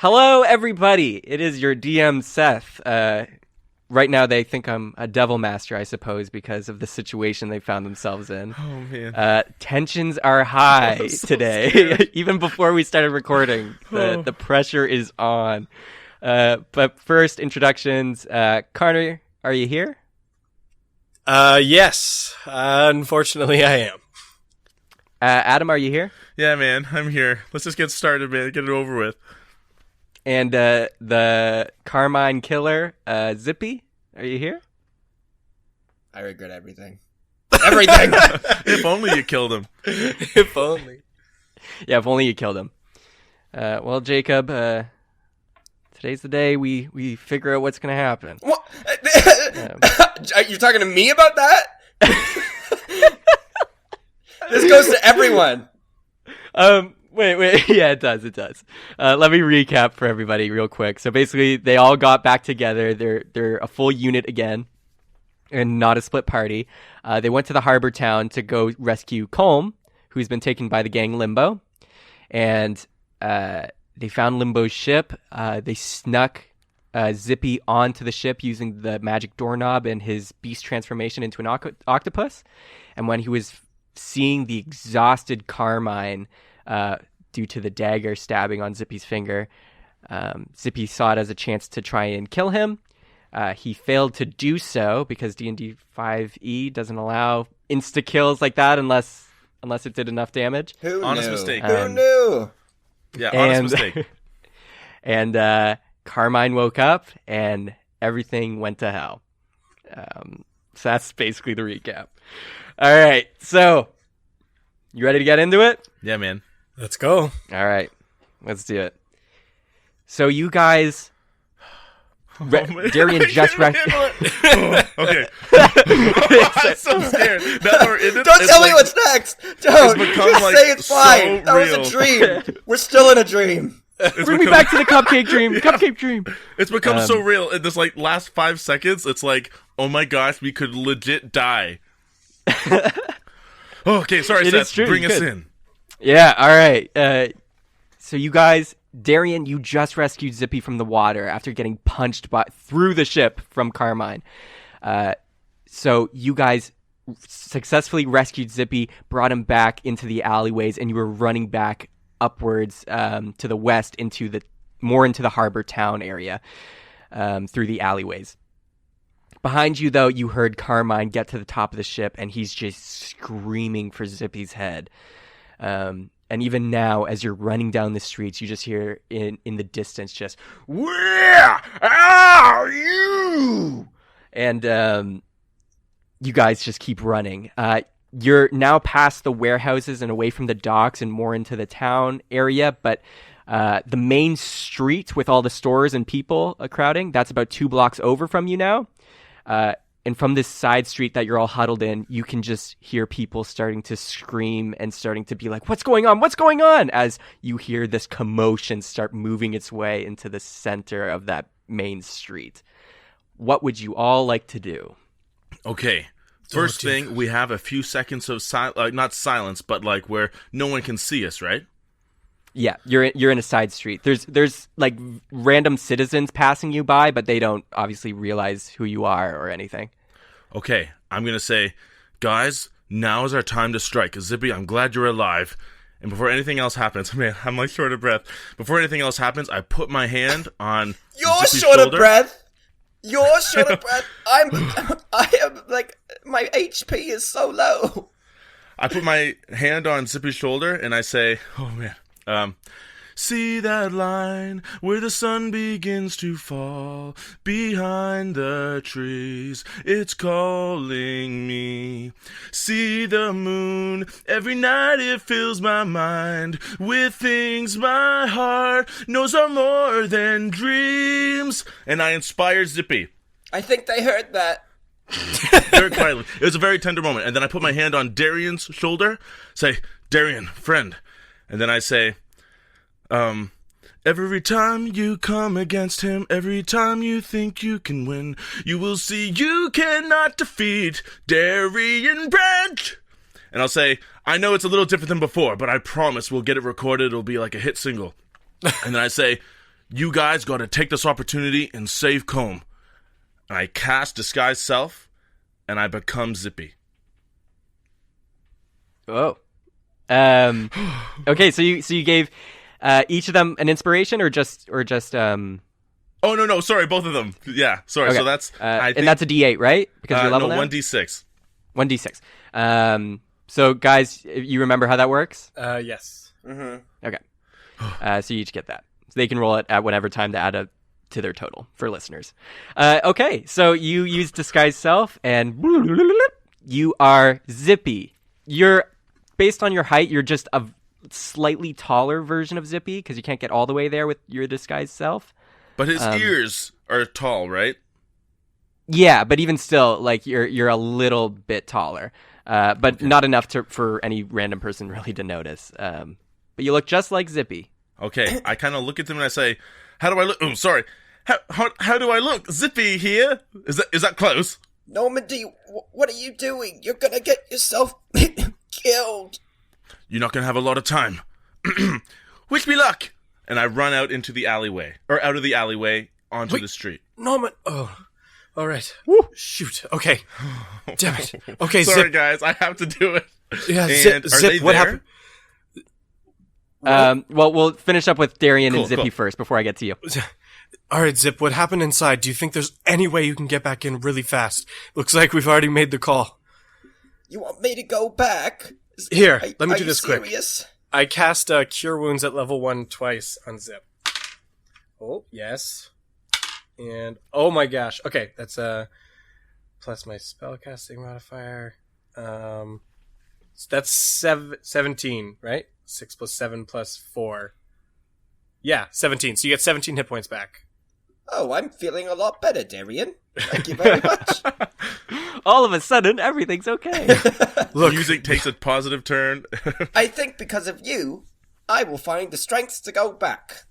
Hello, everybody. It is your DM, Seth. Right now, they think I'm a devil master, I suppose, because of the situation they found themselves in. Oh, man. Tensions are high today. Even before we started recording, the pressure is on. But first, introductions. Carter, are you here? Yes. Unfortunately, I am. Adam, are you here? Yeah, man, I'm here. Let's just get started, man. Get it over with. And the Carmine killer, Zippy, are you here? I regret everything. Everything! If only you killed him. If only. Yeah, if only you killed him. Well, Jacob, today's the day we figure out what's going to happen. What? You're talking to me about that? This goes to everyone. Wait. Yeah, it does. Let me recap for everybody real quick. So basically, they all got back together. They're a full unit again, and not a split party. They went to the harbor town to go rescue Colm, who's been taken by the gang Limbo, and they found Limbo's ship. They snuck Zippy onto the ship using the magic doorknob and his beast transformation into an octopus. And when he was seeing the exhausted Carmine due to the dagger stabbing on Zippy's finger, Zippy saw it as a chance to try and kill him. He failed to do so because D&D 5e doesn't allow insta-kills like that unless it did enough damage. Honest mistake. Who knew? Yeah, honest mistake. And Carmine woke up and everything went to hell. So that's basically the recap. All right, so you ready to get into it? Yeah, man. Let's go. All right, let's do it. So you guys, Darian just Okay. I'm so scared. Now that we're in it, Don't tell me what's next. Don't. become, Just like, say it's fine. so That was real. a dream. We're still in a dream. bring me back to the cupcake dream. Cupcake dream. It's become so real. In this last 5 seconds, it's like, oh my gosh, we could legit die. Okay, sorry, It is Seth. true, Bring you us could. in. Yeah. All right. So you guys, Darian, you just rescued Zippy from the water after getting punched through the ship from Carmine. So you guys successfully rescued Zippy, brought him back into the alleyways, and you were running back upwards to the west into the harbor town area through the alleyways. Behind you, though, you heard Carmine get to the top of the ship, and he's just screaming for Zippy's head. And even now, as you're running down the streets, you just hear in the distance just, "Where are you?" And you guys just keep running. You're now past the warehouses and away from the docks and more into the town area, but the main street with all the stores and people crowding, that's about 2 blocks over from you now. And from this side street that you're all huddled in, you can just hear people starting to scream and starting to be like, "What's going on? What's going on?" As you hear this commotion start moving its way into the center of that main street. What would you all like to do? Okay. First thing, we have a few seconds of not silence, but like where no one can see us, right? Yeah, you're in a side street. There's like random citizens passing you by, but they don't obviously realize who you are or anything. Okay, I'm gonna say, guys, now is our time to strike. Zippy, I'm glad you're alive. And before anything else happens, man, I'm like short of breath. Before anything else happens, I put my hand on You're Zippy's short shoulder. of breath. You're short of breath. I am like, my HP is so low. I put my hand on Zippy's shoulder and I say, oh man, see that line where the sun begins to fall behind the trees, it's calling me. See the moon every night, it fills my mind with things my heart knows are more than dreams. And I inspire Zippy. I think they heard that. Very quietly. It was a very tender moment. And then I put my hand on Darian's shoulder, say, Darian, friend. And then I say, every time you come against him, every time you think you can win, you will see you cannot defeat Darian Branch. And I'll say, I know it's a little different than before, but I promise we'll get it recorded. It'll be like a hit single. And then I say, You guys got to take this opportunity and save Colm. And I cast Disguise Self, and I become Zippy. Oh. Okay, so you gave each of them an inspiration, or just Oh, no, sorry, both of them. Yeah, sorry, okay. so that's... and that's a D8, right? Because you're level no, now? 1d6. 1d6. So, guys, you remember how that works? Yes. Mm-hmm. Okay. So you each get that. So they can roll it at whatever time to add up to their total for listeners. Okay, so you use Disguise Self, and you are Zippy. Based on your height, you're just a slightly taller version of Zippy, because you can't get all the way there with your Disguise Self. But his ears are tall, right? Yeah, but even still, like, you're a little bit taller, but not enough for any random person really to notice. But you look just like Zippy. Okay, I kind of look at them and I say, "How do I look?" Oh, sorry. How do I look? Zippy here? Is that close? Normandy, what are you doing? You're gonna get yourself killed. You're not gonna have a lot of time. Wish me luck. And I run out into the alleyway, or out of the alleyway onto the street. Norman. Oh, all right. Shoot. Okay. Damn it. Okay, Sorry, Zip. Guys, I have to do it. Yeah, And are Zip. they What there? happened? Well, we'll finish up with Darian and Cool, Zippy cool. first before I get to you. All right, Zip. What happened inside? Do you think there's any way you can get back in really fast? Looks like we've already made the call. You want me to go back? Here, let me do you this quick. serious? I cast Cure Wounds at level 1 twice on Zip. Oh, yes. And, oh my gosh. Okay, that's plus my spellcasting modifier. So that's 17, right? 6 plus 7 plus 4. Yeah, 17. So you get 17 hit points back. Oh, I'm feeling a lot better, Darian. Thank you very much. All of a sudden, everything's okay. Look, Music takes a positive turn. I think because of you, I will find the strength to go back.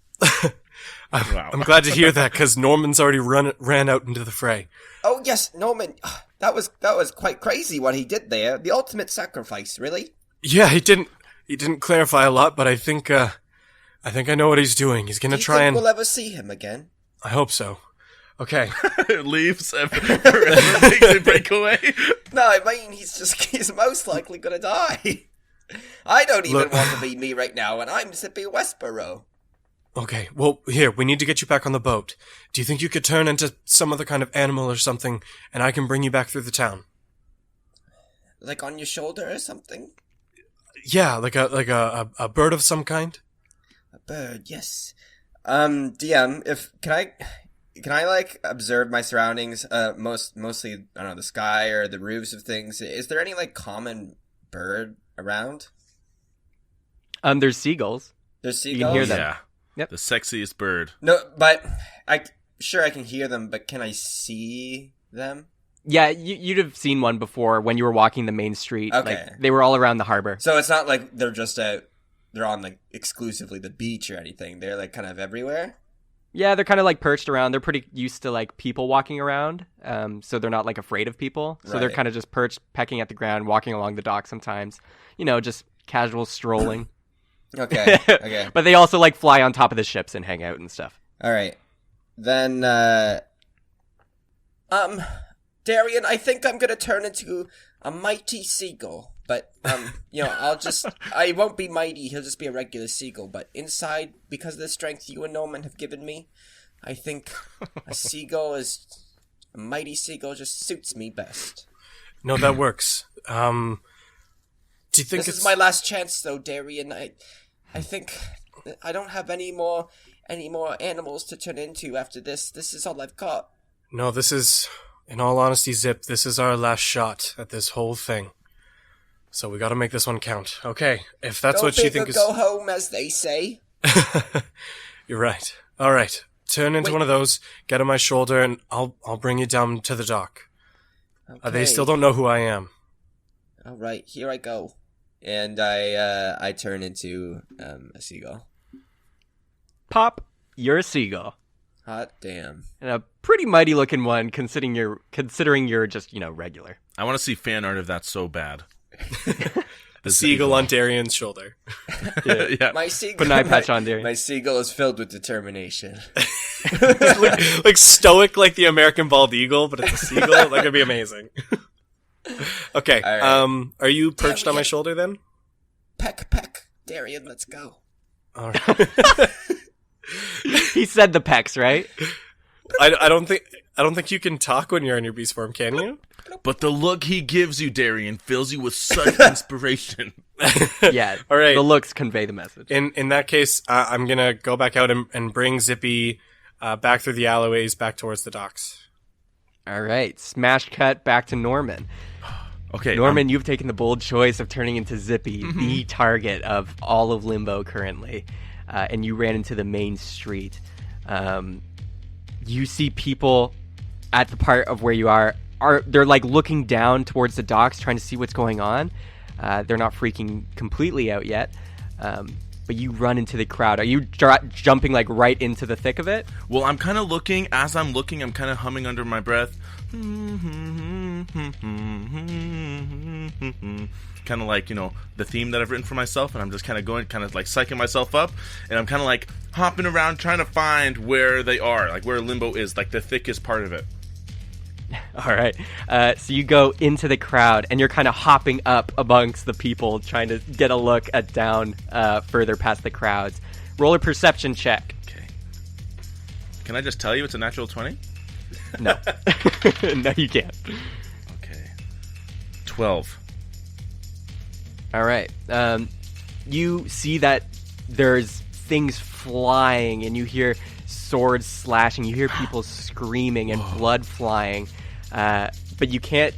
Wow. I'm glad to hear that because Norman's already ran out into the fray. Oh yes, Norman. That was quite crazy what he did there. The ultimate sacrifice, really. Yeah, he didn't clarify a lot, but I think I know what he's doing. He's gonna Do you try think and we'll ever see him again? I hope so. Okay. Leaves and takes a breakaway. No, I mean he's most likely gonna die. I don't even Look- want to be me right now, and I'm Zippy Westboro. Okay, well, here, we need to get you back on the boat. Do you think you could turn into some other kind of animal or something, and I can bring you back through the town? Like on your shoulder or something? Yeah, like a bird of some kind? A bird, yes. DM, can I like observe my surroundings? Mostly, I don't know, the sky or the roofs of things. Is there any like common bird around? There's seagulls. There's You seagulls. can hear them. Yeah. Yep. The sexiest bird. No, but I can hear them, but can I see them? Yeah, you'd have seen one before when you were walking the main street. Okay. Like, they were all around the harbor. So it's not like they're just they're on like exclusively the beach or anything. They're like kind of everywhere. Yeah, they're kind of like perched around. They're pretty used to like people walking around, so they're not like afraid of people. So they're Right. kind of just perched, pecking at the ground, walking along the dock sometimes. You know, just casual strolling. Okay. Okay. But they also like fly on top of the ships and hang out and stuff. All right. Then Darian, I think I'm gonna turn into a mighty seagull. But I won't be mighty, he'll just be a regular seagull, but inside, because of the strength you and Norman have given me, I think a mighty seagull just suits me best. No, that works. Do you think This is my last chance though, Darian. I think I don't have any more animals to turn into after this. This is all I've got. No, this is, in all honesty, Zip, this is our last shot at this whole thing. So we gotta make this one count. Okay, if that's Go what she big or thinks is... go home, as they say. You're right. All right, turn into Wait. one of those, get on my shoulder, and I'll bring you down to the dock. Okay. They still don't know who I am. All right, here I go, and I turn into a seagull. Pop, you're a seagull. Hot damn! And a pretty mighty looking one considering you're just, regular. I want to see fan art of that so bad. A seagull on Darian's shoulder. Yeah. My seagull. Put an eye patch on Darian. My seagull is filled with determination. like stoic like the American bald eagle, but it's a seagull. That could be amazing. Okay. All right. Are you perched on my Darian. shoulder then? Peck, peck. Darian, let's go. All right. He said the pecs, right? I don't think you can talk when you're in your beast form, can you? But the look he gives you, Darian, fills you with such inspiration. Yeah. All right. The looks convey the message. In that case, I'm gonna go back out and bring Zippy back through the alleyways back towards the docks. All right. Smash cut back to Norman. Okay, Norman, you've taken the bold choice of turning into Zippy, the target of all of Limbo currently, and you ran into the main street. You see people at the part of where you are they're like looking down towards the docks, trying to see what's going on. They're not freaking completely out yet, but you run into the crowd. Are you jumping like right into the thick of it? Well, I'm kind of looking. As I'm looking, I'm kind of humming under my breath. Kind of like, you know, the theme that I've written for myself, and I'm just kind of going, kind of like psyching myself up, and I'm kind of like hopping around trying to find where they are, like where Limbo is, like the thickest part of it. All right. So you go into the crowd, and you're kind of hopping up amongst the people, trying to get a look at down further past the crowds. Roll a perception check. Okay. Can I just tell you it's a natural 20? No. No, you can't. Okay. 12. All right. You see that there's things flying, and you hear swords slashing. You hear people screaming and blood flying. But you can't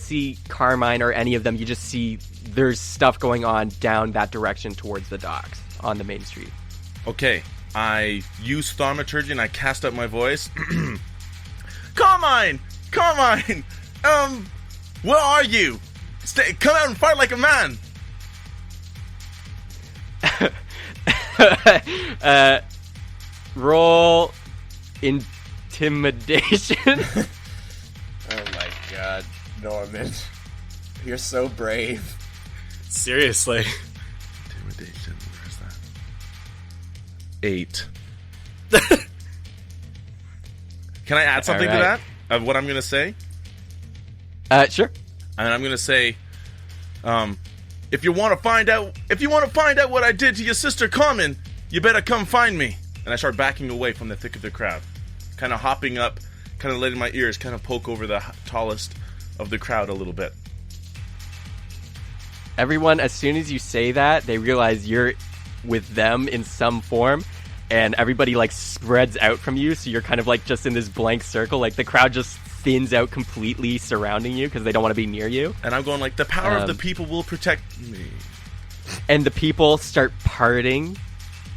see Carmine or any of them. You just see there's stuff going on down that direction towards the docks on the main street. Okay. I use thaumaturgy and I cast up my voice. Carmine! Carmine! Where are you? Come out and fight like a man! Roll intimidation. Oh my god, Norman. You're so brave. Seriously. Intimidation, where's that? 8. Can I add something to that? Of what I'm going to say? Sure. And I'm going to say, if you want to find out what I did to your sister Carmen, you better come find me. And I start backing away from the thick of the crowd, kind of hopping up, kind of letting my ears kind of poke over the tallest of the crowd a little bit. Everyone, as soon as you say that, they realize you're with them in some form, and everybody like spreads out from you, so you're kind of like just in this blank circle. Like the crowd just thins out completely surrounding you because they don't want to be near you. And I'm going like, the power of the people will protect me. And the people start parting,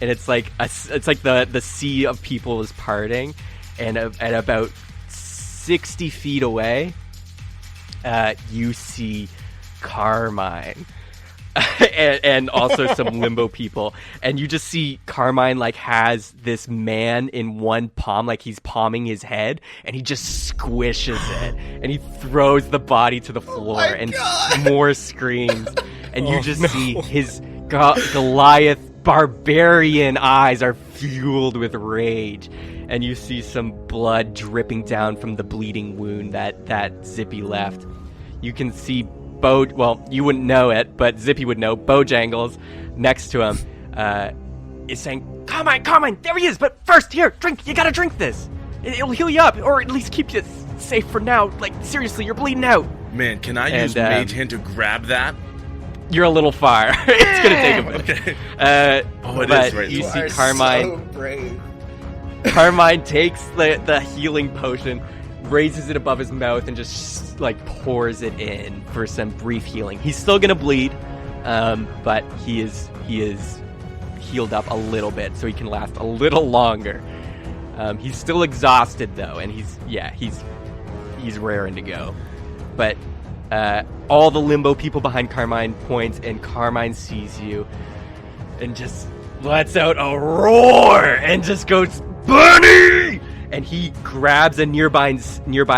and it's like the sea of people is parting, and at about 60 feet away, you see Carmine. and also some Limbo people, and you just see Carmine like has this man in one palm, like he's palming his head, and he just squishes it, and he throws the body to the floor, and more screams, and you just see his Goliath barbarian eyes are fueled with rage, and you see some blood dripping down from the bleeding wound that Zippy left. You can see well, you wouldn't know it, but Zippy would know. Bojangles next to him is saying, Carmine, there he is, but first, here, drink, you gotta drink this. It'll heal you up, or at least keep you safe for now. Like, seriously, you're bleeding out. Man, can I use Mage Hand to grab that? You're a little far. It's gonna take a minute. Okay. But is right. you see are Carmine. so brave. Carmine takes the healing potion, raises it above his mouth, and just like pours it in for some brief healing. He's still gonna bleed, but he is healed up a little bit, so he can last a little longer. He's still exhausted though, and he's raring to go. But all the Limbo people behind Carmine point, and Carmine sees you and just lets out a roar and just goes, Bunny! and he grabs a nearby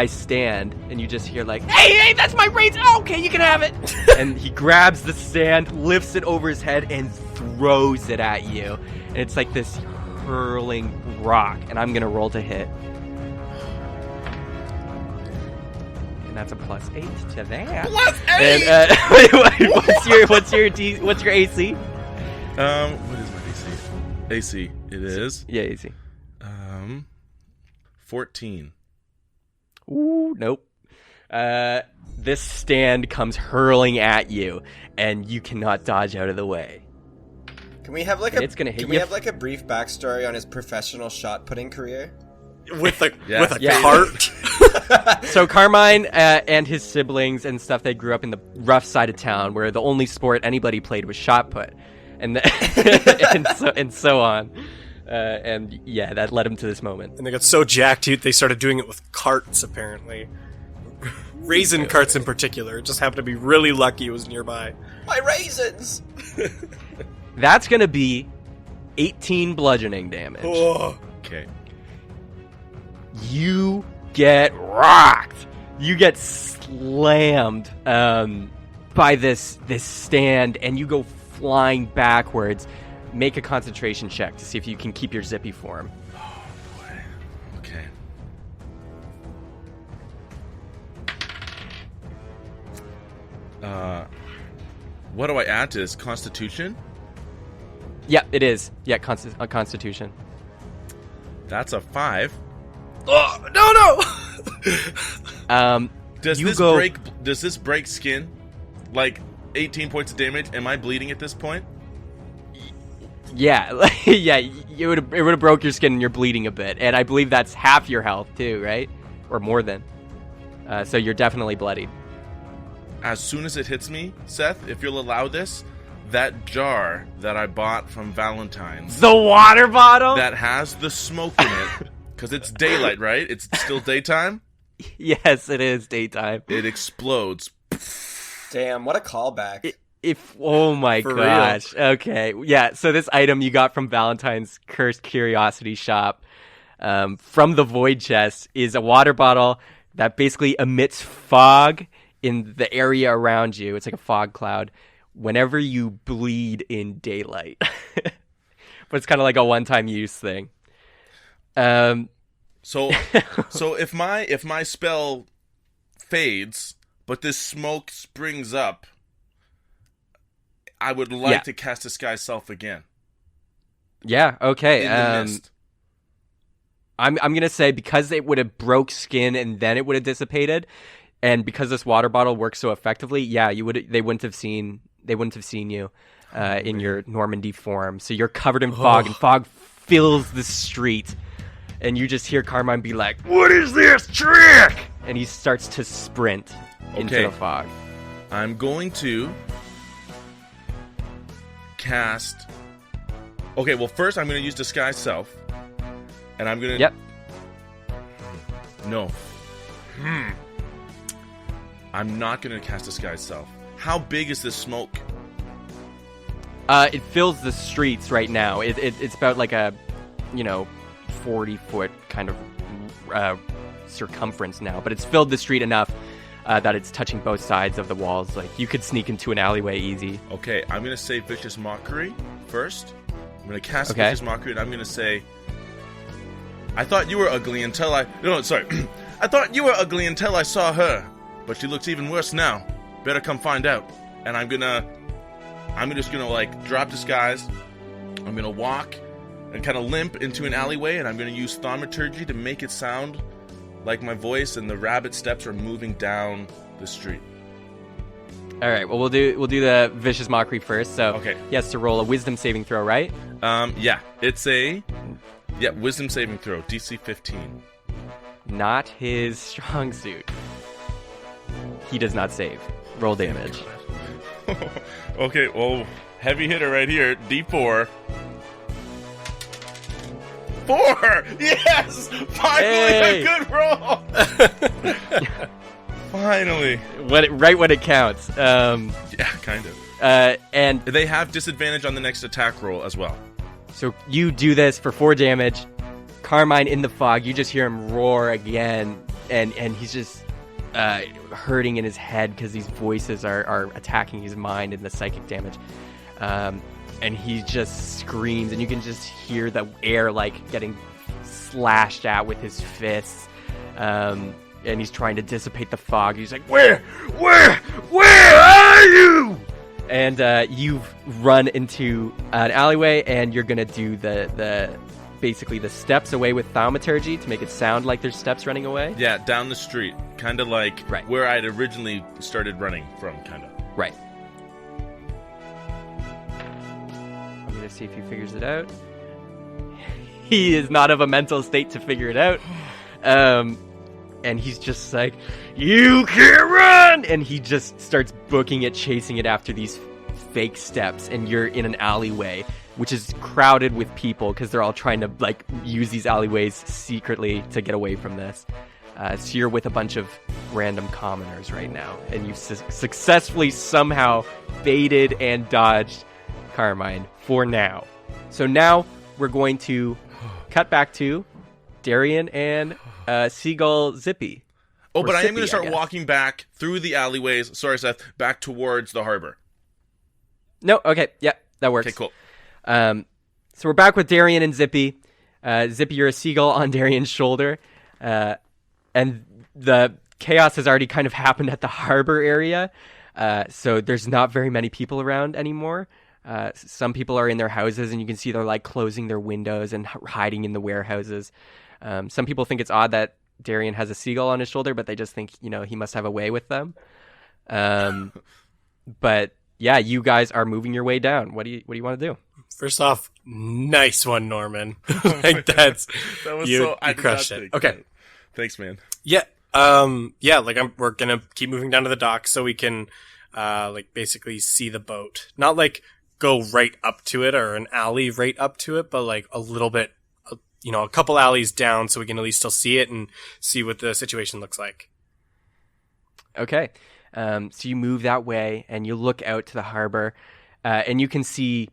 stand, and you just hear like, hey, that's my raise. Oh, okay, you can have it. And he grabs the stand, lifts it over his head, and throws it at you. And it's like this hurling rock, and I'm gonna roll to hit. And that's a +8 to that. +8. And what's your AC? What is my AC? AC. It is. Yeah, AC. 14. Ooh, nope. This stand comes hurling at you, and you cannot dodge out of the way. Can we have like And it's gonna hit can you. we have like a brief backstory on his professional shot putting career? With a Yeah. cart. So Carmine and his siblings and stuff, they grew up in the rough side of town, where the only sport anybody played was shot put, and and so on. And yeah, that led him to this moment. And they got so jacked, they started doing it with carts, apparently. Raisin carts in particular. It just happened to be really lucky it was nearby. My raisins! That's gonna be 18 bludgeoning damage. Oh. Okay. You get rocked. You get slammed by this stand, and you go flying backwards. Make a concentration check to see if you can keep your zippy form. Oh boy. Okay. What do I add to this? Constitution? Yeah, it is. Yeah, Constitution. That's a 5. Oh, no! Does this break skin? Like 18 points of damage? Am I bleeding at this point? Yeah, yeah. It would have broke your skin, and you're bleeding a bit. And I believe that's half your health too, right? Or more than. So you're definitely bloodied. As soon as it hits me, Seth, if you'll allow this, that jar that I bought from Valentine's The water bottle. that has the smoke in it, because it's daylight, right? It's still daytime. Yes, it is daytime. It explodes. Damn, what a callback. Oh my For gosh. Okay. Yeah. So this item you got from Valentine's Cursed Curiosity Shop from the Void Chest is a water bottle that basically emits fog in the area around you. It's like a fog cloud whenever you bleed in daylight. But it's kind of like a one-time use thing. So if my spell fades, but this smoke springs up, I would like to cast Disguise Self again. Yeah. Okay. In the mist. I'm gonna say because it would have broke skin and then it would have dissipated, and because this water bottle works so effectively, yeah, they wouldn't have seen you in your Normandy form. So you're covered in fog, and fog fills the street, and you just hear Carmine be like, "What is this trick?" And he starts to sprint into the fog. I'm going to cast. Okay, well, first I'm going to use Disguise Self, and I'm going to. Yep. No. I'm not going to cast Disguise Self. How big is this smoke? It fills the streets right now. It's about like a, 40-foot kind of circumference now, but it's filled the street enough that it's touching both sides of the walls. Like you could sneak into an alleyway easy. Okay, I'm going to say Vicious Mockery first. I'm going to cast Vicious Mockery, and I'm going to say, I thought you were ugly until I... No, sorry. I thought you were ugly until I saw her, but she looks even worse now. Better come find out. And I'm just gonna like drop disguise. I'm gonna walk and kind of limp into an alleyway, and I'm gonna use thaumaturgy to make it sound like my voice and the rabbit steps are moving down the street. All right. Well, we'll do the Vicious Mockery first. So Okay. he has to roll a Wisdom saving throw, right? Yeah, it's a Wisdom saving throw, DC 15. Not his strong suit. He does not save. Roll damage. Okay, well, heavy hitter right here, D4. 4! Yes! Finally Hey! a good roll! Finally. Right when it counts. Yeah, kind of. And They have disadvantage on the next attack roll as well. so you do this for 4 damage. Carmine in the fog, you just hear him roar again, and he's just hurting in his head because these voices are attacking his mind and the psychic damage. And he just screams, and you can just hear the air like getting slashed at with his fists. And he's trying to dissipate the fog. He's like, where are you? And you've run into an alleyway, and you're gonna do the basically the steps away with thaumaturgy to make it sound like there's steps running away. Yeah, down the street, kind of like Right. where I'd originally started running from, kind of. Right. I'm gonna see if he figures it out. He is not of a mental state to figure it out. And he's just like, you can't run! And he just starts booking it, chasing it after these fake steps. And you're in an alleyway, which is crowded with people because they're all trying to like use these alleyways secretly to get away from this. So you're with a bunch of random commoners right now. And you've successfully somehow baited and dodged Carmine for now. So now we're going to cut back to Darian and Seagull Zippy. Oh, Or but I am Sippy, going to start guess. walking back through the alleyways, sorry Seth, back towards the harbor. No, okay, yeah, that works. Okay, cool. So we're back with Darian and Zippy. Zippy, you're a seagull on Darian's shoulder. And the chaos has already kind of happened at the harbor area. So there's not very many people around anymore. Some people are in their houses, and you can see they're like closing their windows and hiding in the warehouses. Some people think it's odd that Darian has a seagull on his shoulder, but they just think, he must have a way with them. But yeah, you guys are moving your way down. What do you want to do? First off, nice one, Norman. Like that was you, so... I you did crushed not it. think Okay. that. Thanks, man. Yeah. Like we're gonna keep moving down to the dock so we can, like basically see the boat. Not like go right up to it or an alley right up to it, but like a little bit, a couple alleys down so we can at least still see it and see what the situation looks like. Okay. So you move that way, and you look out to the harbor, and you can see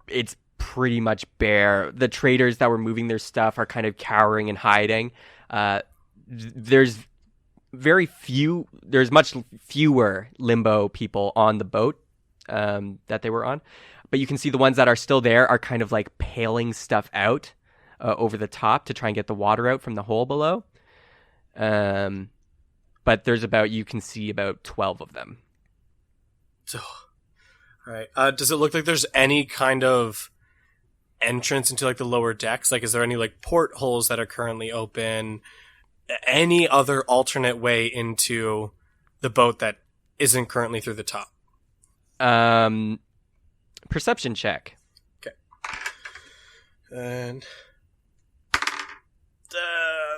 it's pretty much bare. The traders that were moving their stuff are kind of cowering and hiding. There's much fewer limbo people on the boat that they were on. But you can see the ones that are still there are kind of like paling stuff out over the top to try and get the water out from the hole below. But you can see about 12 of them. So, all right. Does it look like there's any kind of entrance into like the lower decks? Like, is there any like portholes that are currently open? Any other alternate way into the boat that isn't currently through the top? Perception check. Okay. And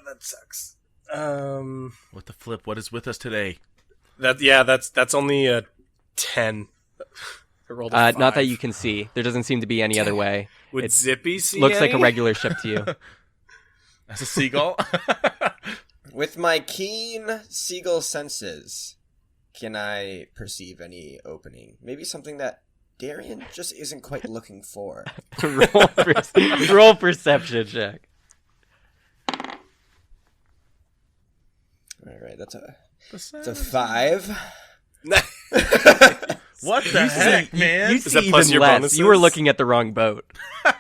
that sucks. What the flip? What is with us today? That's only a 10. I rolled a 5. Not that you can see. There doesn't seem to be any other way. Would It Zippy see looks like a any? regular ship to you. As a seagull? With my keen seagull senses, can I perceive any opening? Maybe something that Darian just isn't quite looking for. roll perception check. All right, that's a 5. What the heck, man? You Is that see plus even your less. bonuses? You were looking at the wrong boat.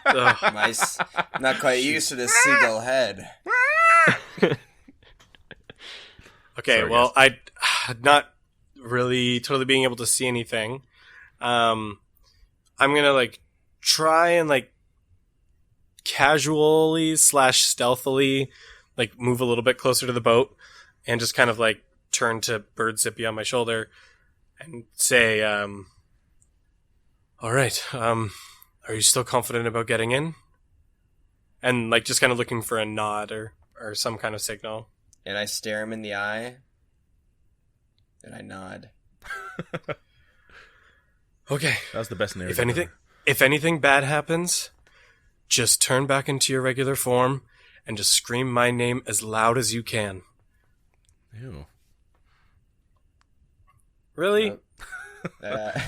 Ugh. Nice. Not quite used to this seagull head. Okay, Sorry, well, I not really totally being able to see anything. I'm gonna like try and like casually / stealthily like move a little bit closer to the boat and just kind of like turn to Bird Zippy on my shoulder and say, all right, are you still confident about getting in? And like just kind of looking for a nod or some kind of signal. And I stare him in the eye. And I nod. Okay. That was the best narrative. If anything bad happens, just turn back into your regular form and just scream my name as loud as you can. Ew. Really?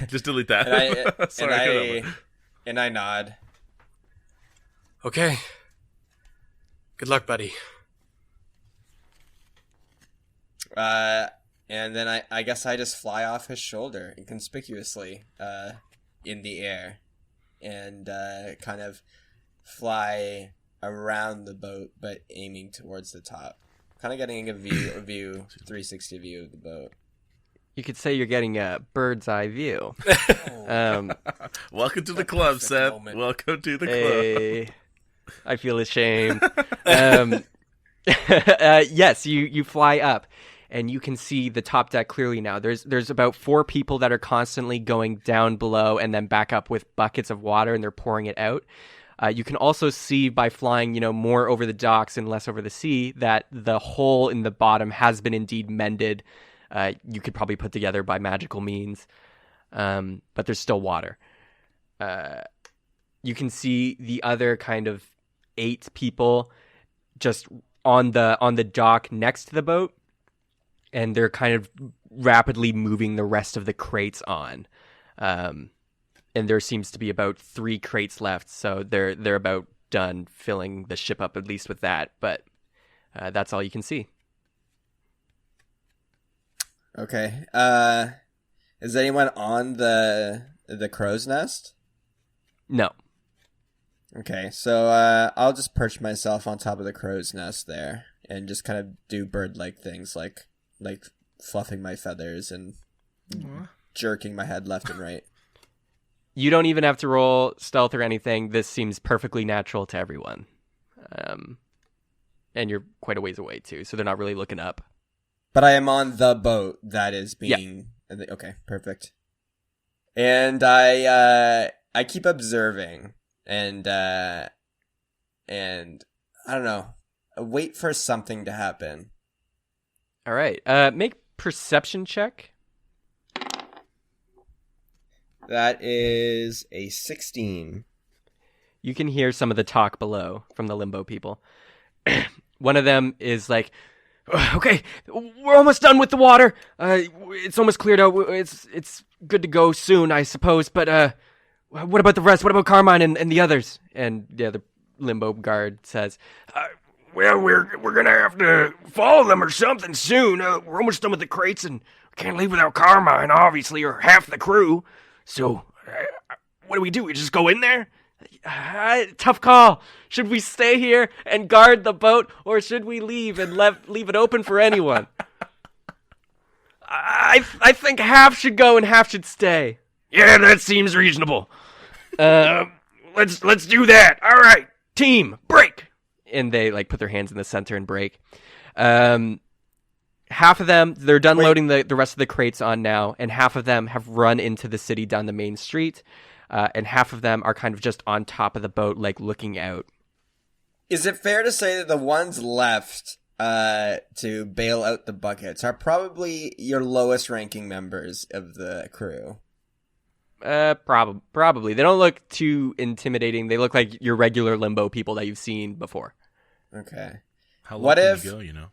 Just delete that. Sorry, and I nod. Okay. Good luck, buddy. And then I guess I just fly off his shoulder inconspicuously in the air and kind of fly around the boat, but aiming towards the top. Kind of getting a 360 view of the boat. You could say you're getting a bird's eye view. Welcome to the club, perfect Seth. moment. Welcome to the club. Hey, I feel ashamed. Yes, you fly up, and you can see the top deck clearly now. There's about 4 people that are constantly going down below and then back up with buckets of water, and they're pouring it out. You can also see by flying, more over the docks and less over the sea, that the hole in the bottom has been indeed mended. You could probably put together by magical means, but there's still water. You can see the other kind of 8 people just on the dock next to the boat, and they're kind of rapidly moving the rest of the crates on. And there seems to be about 3 crates left, so they're about done filling the ship up, at least with that. But that's all you can see. Okay. Is anyone on the crow's nest? No. Okay, so I'll just perch myself on top of the crow's nest there and just kind of do bird-like things like fluffing my feathers and jerking my head left and right. You don't even have to roll stealth or anything. This seems perfectly natural to everyone. And you're quite a ways away, too, so they're not really looking up. But I am on the boat that is being... Yeah. Okay, perfect. And I keep observing and I don't know, wait for something to happen. All right. Make perception check. That is a 16. You can hear some of the talk below from the limbo people. One of them is like, okay, we're almost done with the water. It's almost cleared out. It's good to go soon, I suppose. But what about the rest? What about Carmine and the others? And the other limbo guard says, well, we're gonna have to follow them or something soon. We're almost done with the crates, and we can't leave without Carmine, obviously, or half the crew. So, what do? We just go in there? Tough call. Should we stay here and guard the boat, or should we leave and leave it open for anyone? I think half should go and half should stay. Yeah, that seems reasonable. Let's do that. All right, team, break. And they put their hands in the center and break. Half of them, they're done loading the rest of the crates on now, and half of them have run into the city down the main street, and half of them are kind of just on top of the boat, looking out. Is it fair to say that the ones left to bail out the buckets are probably your lowest ranking members of the crew? Probably. They don't look too intimidating. They look like your regular limbo people that you've seen before. Okay. How low What can if you go,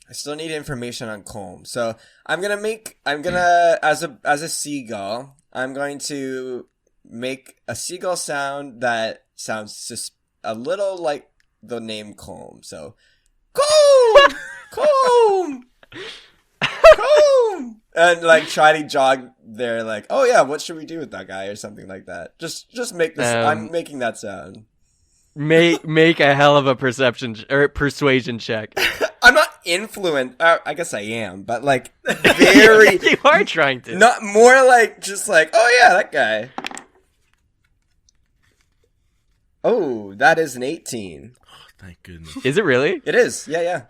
I still need information on Colm. So I'm gonna as a seagull, I'm going to make a seagull sound that sounds just a little like the name Colm. So Colm! Colm! Colm! And try to jog there oh yeah, what should we do with that guy or something like that. Just make this I'm making that sound. Make a hell of a persuasion check. I'm not influenced. I guess I am, but very. You are trying to. Not more just oh yeah, that guy. Oh, that is an 18. Oh, thank goodness. Is it really? It is. Yeah.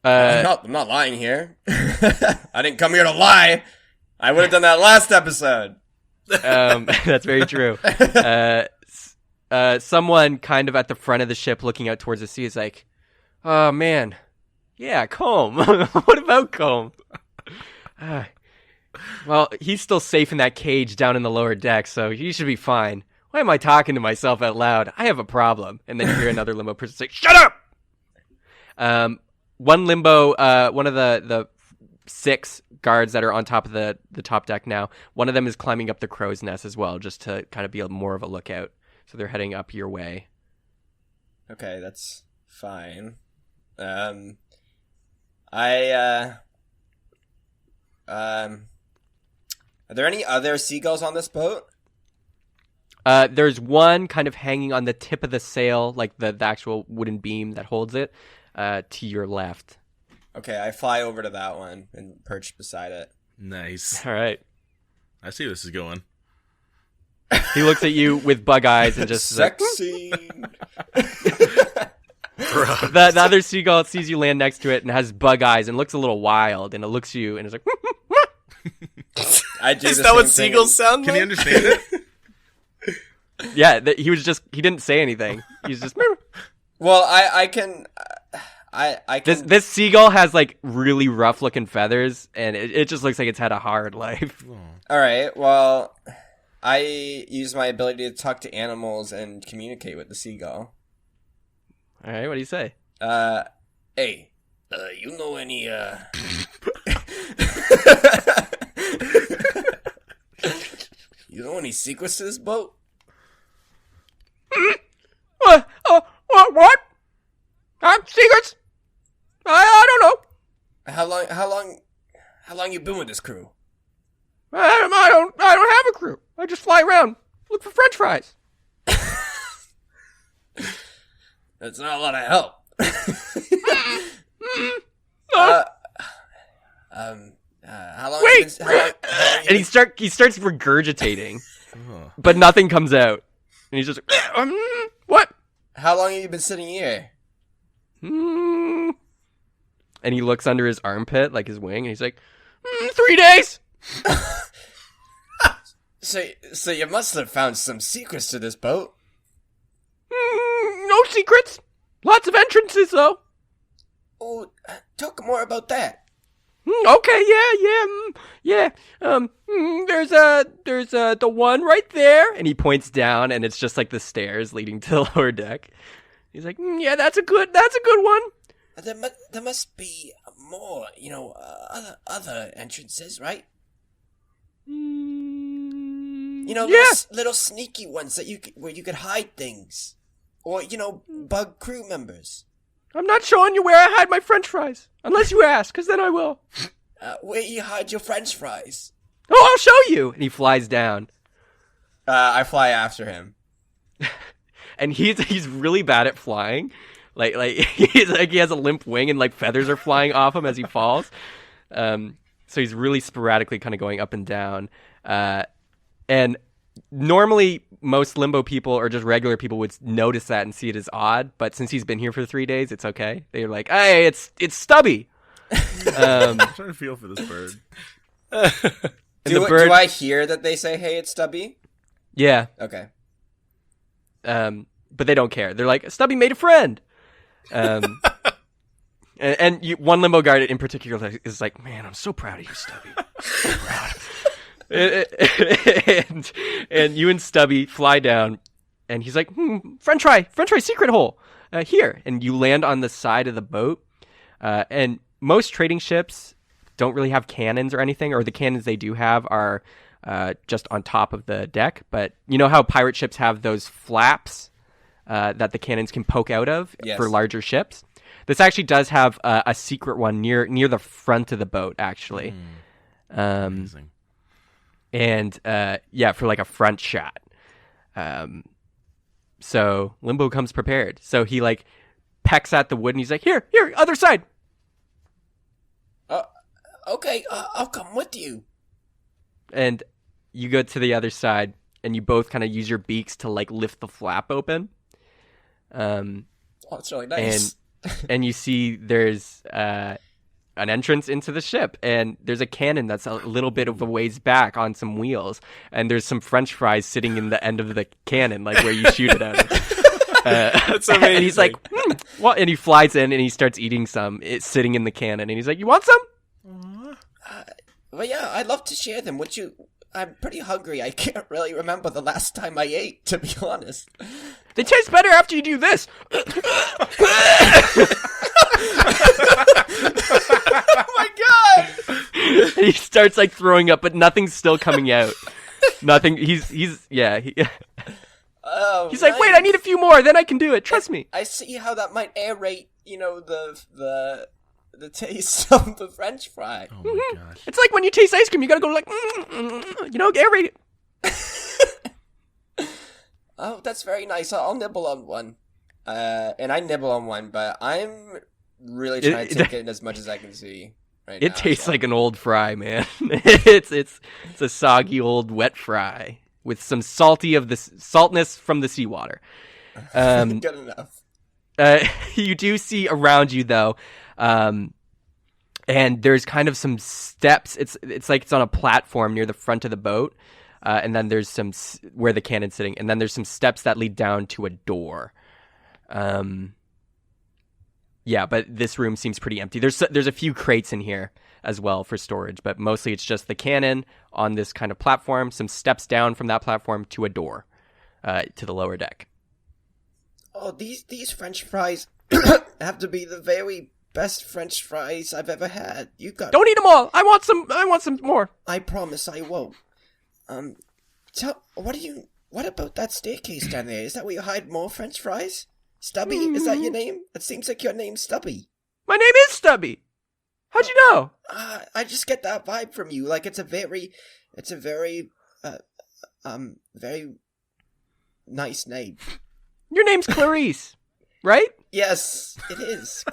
I'm not lying here. I didn't come here to lie. I would have done that last episode. That's very true. Someone kind of at the front of the ship looking out towards the sea is like, oh man, yeah, Colm. What about Colm? Well, he's still safe in that cage down in the lower deck, so he should be fine. Why am I talking to myself out loud? I have a problem. And then you hear another limbo person say, shut up! One limbo, one of the 6 guards that are on top of the top deck now, one of them is climbing up the crow's nest as well, just to kind of be more of a lookout. So they're heading up your way. Okay, that's fine. Are there any other seagulls on this boat? There's one kind of hanging on the tip of the sail, like the actual wooden beam that holds it, to your left. Okay, I fly over to that one and perch beside it. Nice. All right. I see where this is going. He looks at you with bug eyes and just Sex scene. the other seagull sees you land next to it and has bug eyes and looks a little wild, and it looks at you and is like, I do Is the that what same thing seagulls sound Can like? you understand it? yeah. He didn't say anything. He's just. Well, I can. I can. This seagull has like really rough looking feathers, and it just looks like it's had a hard life. All right. Well, I use my ability to talk to animals and communicate with the seagull. All right, what do you say? Hey, you know any you know any secrets to this boat? What? Secrets? I don't know. How long you been with this crew? I don't have a crew. I just fly around, look for French fries. That's not a lot of help. How long? Wait! How long And he starts regurgitating, but nothing comes out. And he's just like, what? How long have you been sitting here? And he looks under his armpit, like his wing, and he's like, 3 days. So you must have found some secrets to this boat. No secrets. Lots of entrances, though. Oh, talk more about that. Okay, yeah. There's the one right there, and he points down, and it's just like the stairs leading to the lower deck. He's like, yeah, that's a good one. There must be more, other entrances, right? Yeah. Little sneaky ones where you could hide things, or bug crew members. I'm not showing you where I hide my French fries, unless you ask, because then I will. Where you hide your French fries? Oh, I'll show you. And he flies down. I fly after him. And he's really bad at flying. Like he has a limp wing and like feathers are flying off him as he falls. So he's really sporadically kind of going up and down. And normally most limbo people or just regular people would notice that and see it as odd, but since he's been here for 3 days, it's okay. They're like, hey, it's Stubby. I'm trying to feel for this bird. Do I hear that they say, hey, it's Stubby? Yeah. Okay. But they don't care. They're like, Stubby made a friend. And one limbo guard in particular is like, man, I'm so proud of you, Stubby. So proud. and you and Stubby fly down, and he's like, French fry secret hole here. And you land on the side of the boat. And most trading ships don't really have cannons or anything, or the cannons they do have are just on top of the deck. But you know how pirate ships have those flaps that the cannons can poke out of for larger ships? This actually does have a secret one near the front of the boat, actually. Amazing. And for like a front shot. So Limbo comes prepared. So he like pecks at the wood and he's like, here, other side. Okay, I'll come with you. And you go to the other side and you both kind of use your beaks to like lift the flap open. It's really nice. And you see there's an entrance into the ship, and there's a cannon that's a little bit of a ways back on some wheels, and there's some French fries sitting in the end of the cannon, like where you shoot it out of. That's amazing. And he's like, what? And he flies in and he starts eating some. It's sitting in the cannon, and he's like, you want some? Well, yeah, I'd love to share them. Would you? I'm pretty hungry. I can't really remember the last time I ate, to be honest. They taste better after you do this. Oh my god! And he starts like throwing up, but nothing's still coming out. Nothing. Oh, He's like, wait, I need a few more, then I can do it. Trust me. I see how that might aerate, the taste of the French fry. Oh my gosh. It's like when you taste ice cream, you gotta go like, aerate it. Oh, that's very nice. I'll nibble on one. And I nibble on one, but I'm really trying to take it in as much as I can see right now. It tastes like an old fry, man. it's a soggy old wet fry with some saltness from the seawater. Good enough. You do see around you though, and there's kind of some steps. It's like it's on a platform near the front of the boat, and then there's where the cannon's sitting, and then there's some steps that lead down to a door. Yeah, but this room seems pretty empty. There's a few crates in here as well for storage, but mostly it's just the cannon on this kind of platform, some steps down from that platform to a door, to the lower deck. Oh, these French fries have to be the very best French fries I've ever had. Don't eat them all. I want some more. I promise I won't. What about that staircase down there? Is that where you hide more French fries? Stubby, is that your name? It seems like your name's Stubby. My name is Stubby. How'd you know? I just get that vibe from you. Like it's a very very nice name. Your name's Clarice, right? Yes, it is.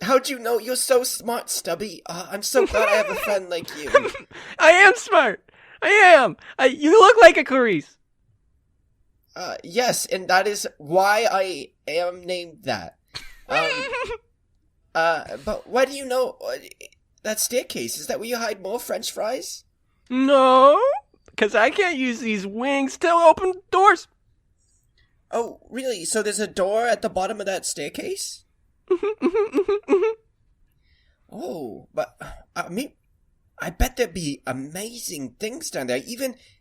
How'd you know? You're so smart, Stubby. I'm so glad I have a friend like you. I am smart. I am. You look like a Clarice. Yes, and that is why I am named that. But why do you know that staircase? Is that where you hide more French fries? No, because I can't use these wings to open doors. Oh, really? So there's a door at the bottom of that staircase? Oh, but I bet there'd be amazing things down there.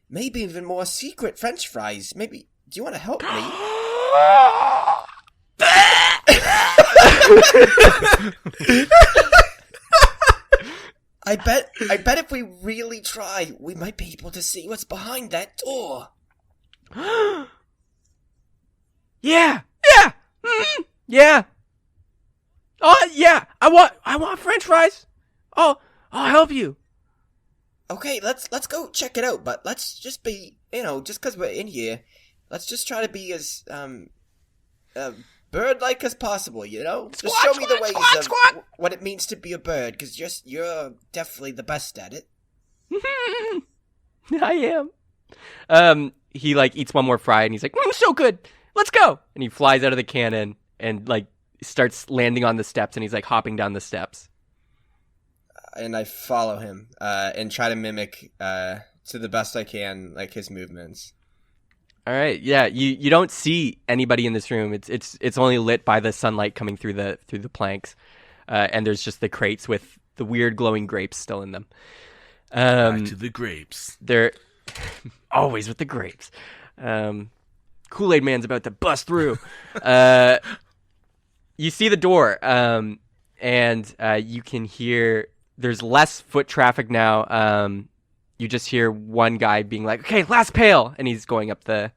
Maybe even more secret French fries. Maybe. Do you want to help me? I bet if we really try, we might be able to see what's behind that door. Yeah. Yeah. Oh, yeah. I want French fries. Oh, I'll help you. Okay, let's go check it out. But let's just be, just because we're in here, let's just try to be as bird-like as possible. Just show me the ways of what it means to be a bird, because you're definitely the best at it. I am. He eats one more fry and he's like, so good. Let's go. And he flies out of the cannon and starts landing on the steps, and he's hopping down the steps. And I follow him and try to mimic to the best I can his movements. All right, yeah. You don't see anybody in this room. It's only lit by the sunlight coming through the planks, and there's just the crates with the weird glowing grapes still in them. Back to the grapes. They're always with the grapes. Kool-Aid Man's about to bust through. You see the door, and you can hear. There's less foot traffic now. You just hear one guy being like, "Okay, last pail," and he's going up the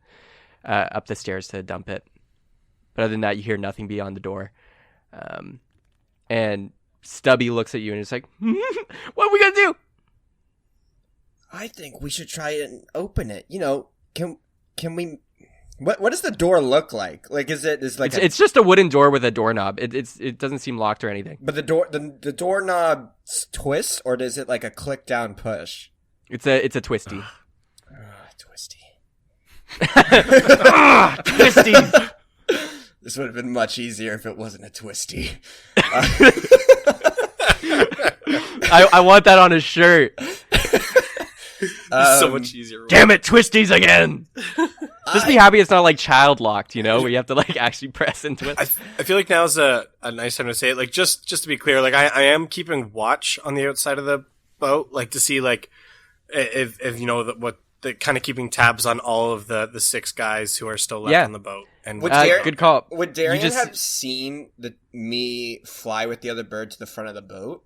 stairs to dump it. But other than that, you hear nothing beyond the door. And Stubby looks at you and is like, "What are we gonna do?" I think we should try and open it. Can we? What does the door look like? It's just a wooden door with a doorknob. It doesn't seem locked or anything. But the doorknob twists, or does it a click down push? It's a twisty. Twisty. Twisty. This would have been much easier if it wasn't a twisty. I want that on a shirt. So much easier. Damn it, twisties again. Just be happy it's not child locked, where you have to actually press into it. I feel like now's a nice time to say it. Just to be clear, I am keeping watch on the outside of the boat, to see if what the kind of keeping tabs on all of the six guys who are still left on the boat. And good call. Would Darian have seen me fly with the other bird to the front of the boat?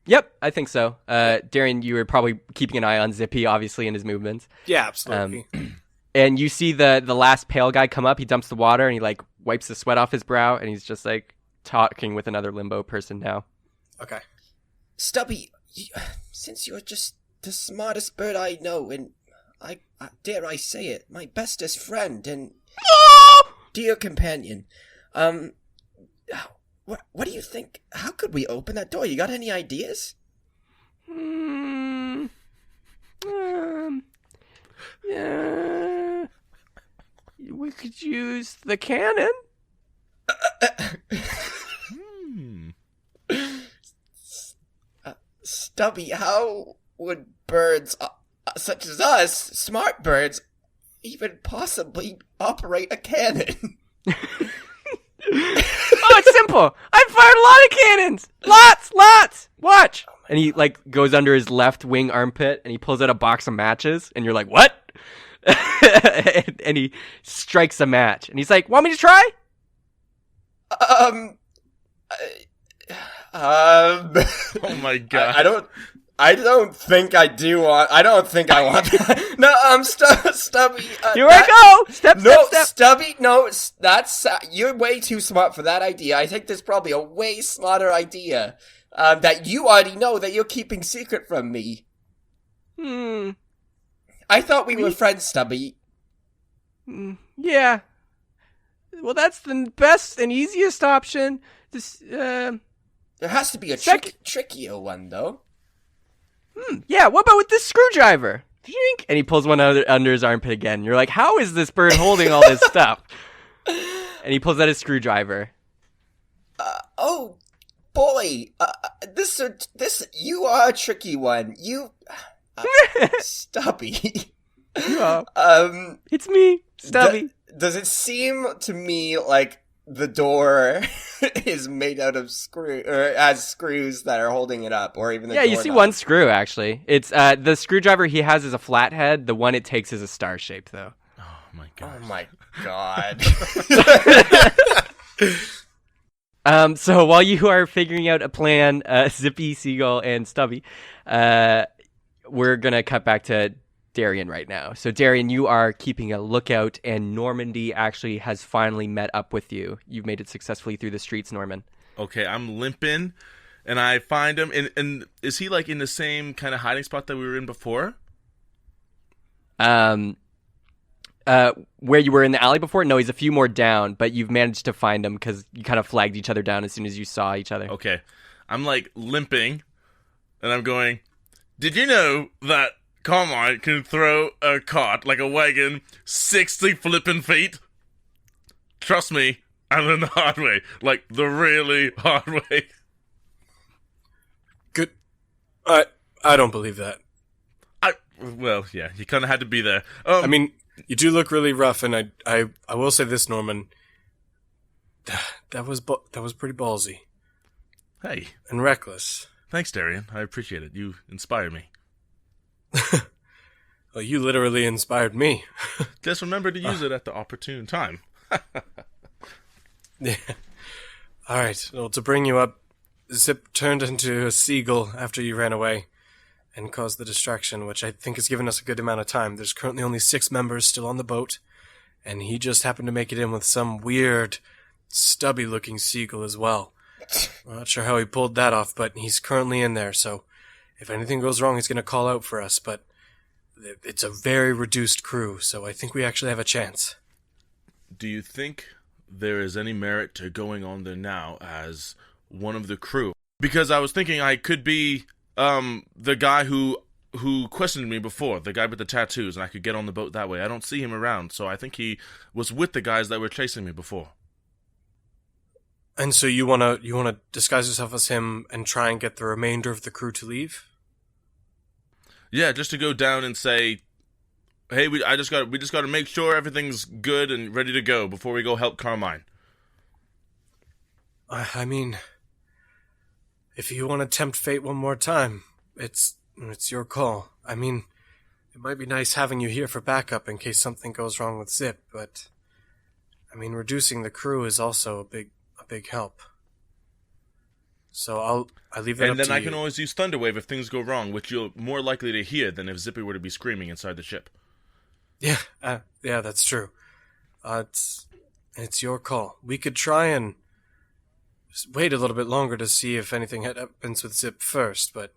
Yep, I think so. Darian, you were probably keeping an eye on Zippy, obviously, in his movements. Yeah, absolutely. And you see the last pale guy come up. He dumps the water and he like wipes the sweat off his brow, and he's just like talking with another limbo person now. Okay. Stubby, since you're just the smartest bird I know, and I dare I say it, my bestest friend and dear companion, what do you think? How could we open that door? You got any ideas? Yeah, we could use the cannon. Stubby, how would birds such as us, smart birds, even possibly operate a cannon? Oh, it's simple. I've fired a lot of cannons. Lots. Watch. And he like goes under his left wing armpit and he pulls out a box of matches and you're like, what? and he strikes a match and he's like, want me to try? Oh my god. I don't think I do want. I don't think I want that. No, Stubby. Here I go. Step. Stubby. No, that's you're way too smart for that idea. I think there's probably a way smarter idea that you already know that you're keeping secret from me. I thought we were friends, Stubby. Yeah. Well, that's the best and easiest option. There has to be a trickier one, though. Yeah, what about with this screwdriver? And he pulls one under his armpit again. You're like, how is this bird holding all this stuff? And he pulls out his screwdriver. Oh, boy. This you are a tricky one. You... Stubby. Yeah. It's me, Stubby. Does it seem to me like the door is made out of has screws that are holding it up, or even the door you see one screw actually. It's the screwdriver he has is a flathead. The one it takes is a star shaped though. Oh my god. Oh my god. So while you are figuring out a plan, Zippy, Seagull, and Stubby, we're gonna cut back to Darian right now. So Darian, you are keeping a lookout, and Normandy actually has finally met up with you. You've made it successfully through the streets, Norman. Okay, I'm limping, and I find him. And is he like in the same kind of hiding spot that we were in before? Where you were in the alley before? No, he's a few more down, but you've managed to find him because you kind of flagged each other down as soon as you saw each other. Okay, I'm like limping, and I'm going, did you know that Carmine can throw a cart like a wagon 60 flippin' feet? Trust me, I learned the hard way. Like, the really hard way. Good. I don't believe that. Well, yeah, you kind of had to be there. I mean, you do look really rough, and I will say this, Norman. That was pretty ballsy. Hey. And reckless. Thanks, Darian. I appreciate it. You inspire me. Well, you literally inspired me. Just remember to use it at the opportune time. Yeah. All right. Well, to bring you up, Zip turned into a seagull after you ran away and caused the distraction, which I think has given us a good amount of time. There's currently only 6 members still on the boat, and he just happened to make it in with some weird, stubby-looking seagull as well. I'm not sure how he pulled that off, but he's currently in there, so if anything goes wrong, he's going to call out for us, but it's a very reduced crew, so I think we actually have a chance. Do you think there is any merit to going on there now as one of the crew? Because I was thinking I could be the guy who questioned me before, the guy with the tattoos, and I could get on the boat that way. I don't see him around, so I think he was with the guys that were chasing me before. And so you wanna disguise yourself as him and try and get the remainder of the crew to leave? Yeah, just to go down and say, hey, we just got to make sure everything's good and ready to go before we go help Carmine. I mean, if you want to tempt fate one more time, it's your call. I mean, it might be nice having you here for backup in case something goes wrong with Zip, but I mean, reducing the crew is also a big help. So I leave that up to you. And then I can always use Thunderwave if things go wrong, which you're more likely to hear than if Zippy were to be screaming inside the ship. Yeah, that's true. It's your call. We could try and wait a little bit longer to see if anything happens with Zip first, but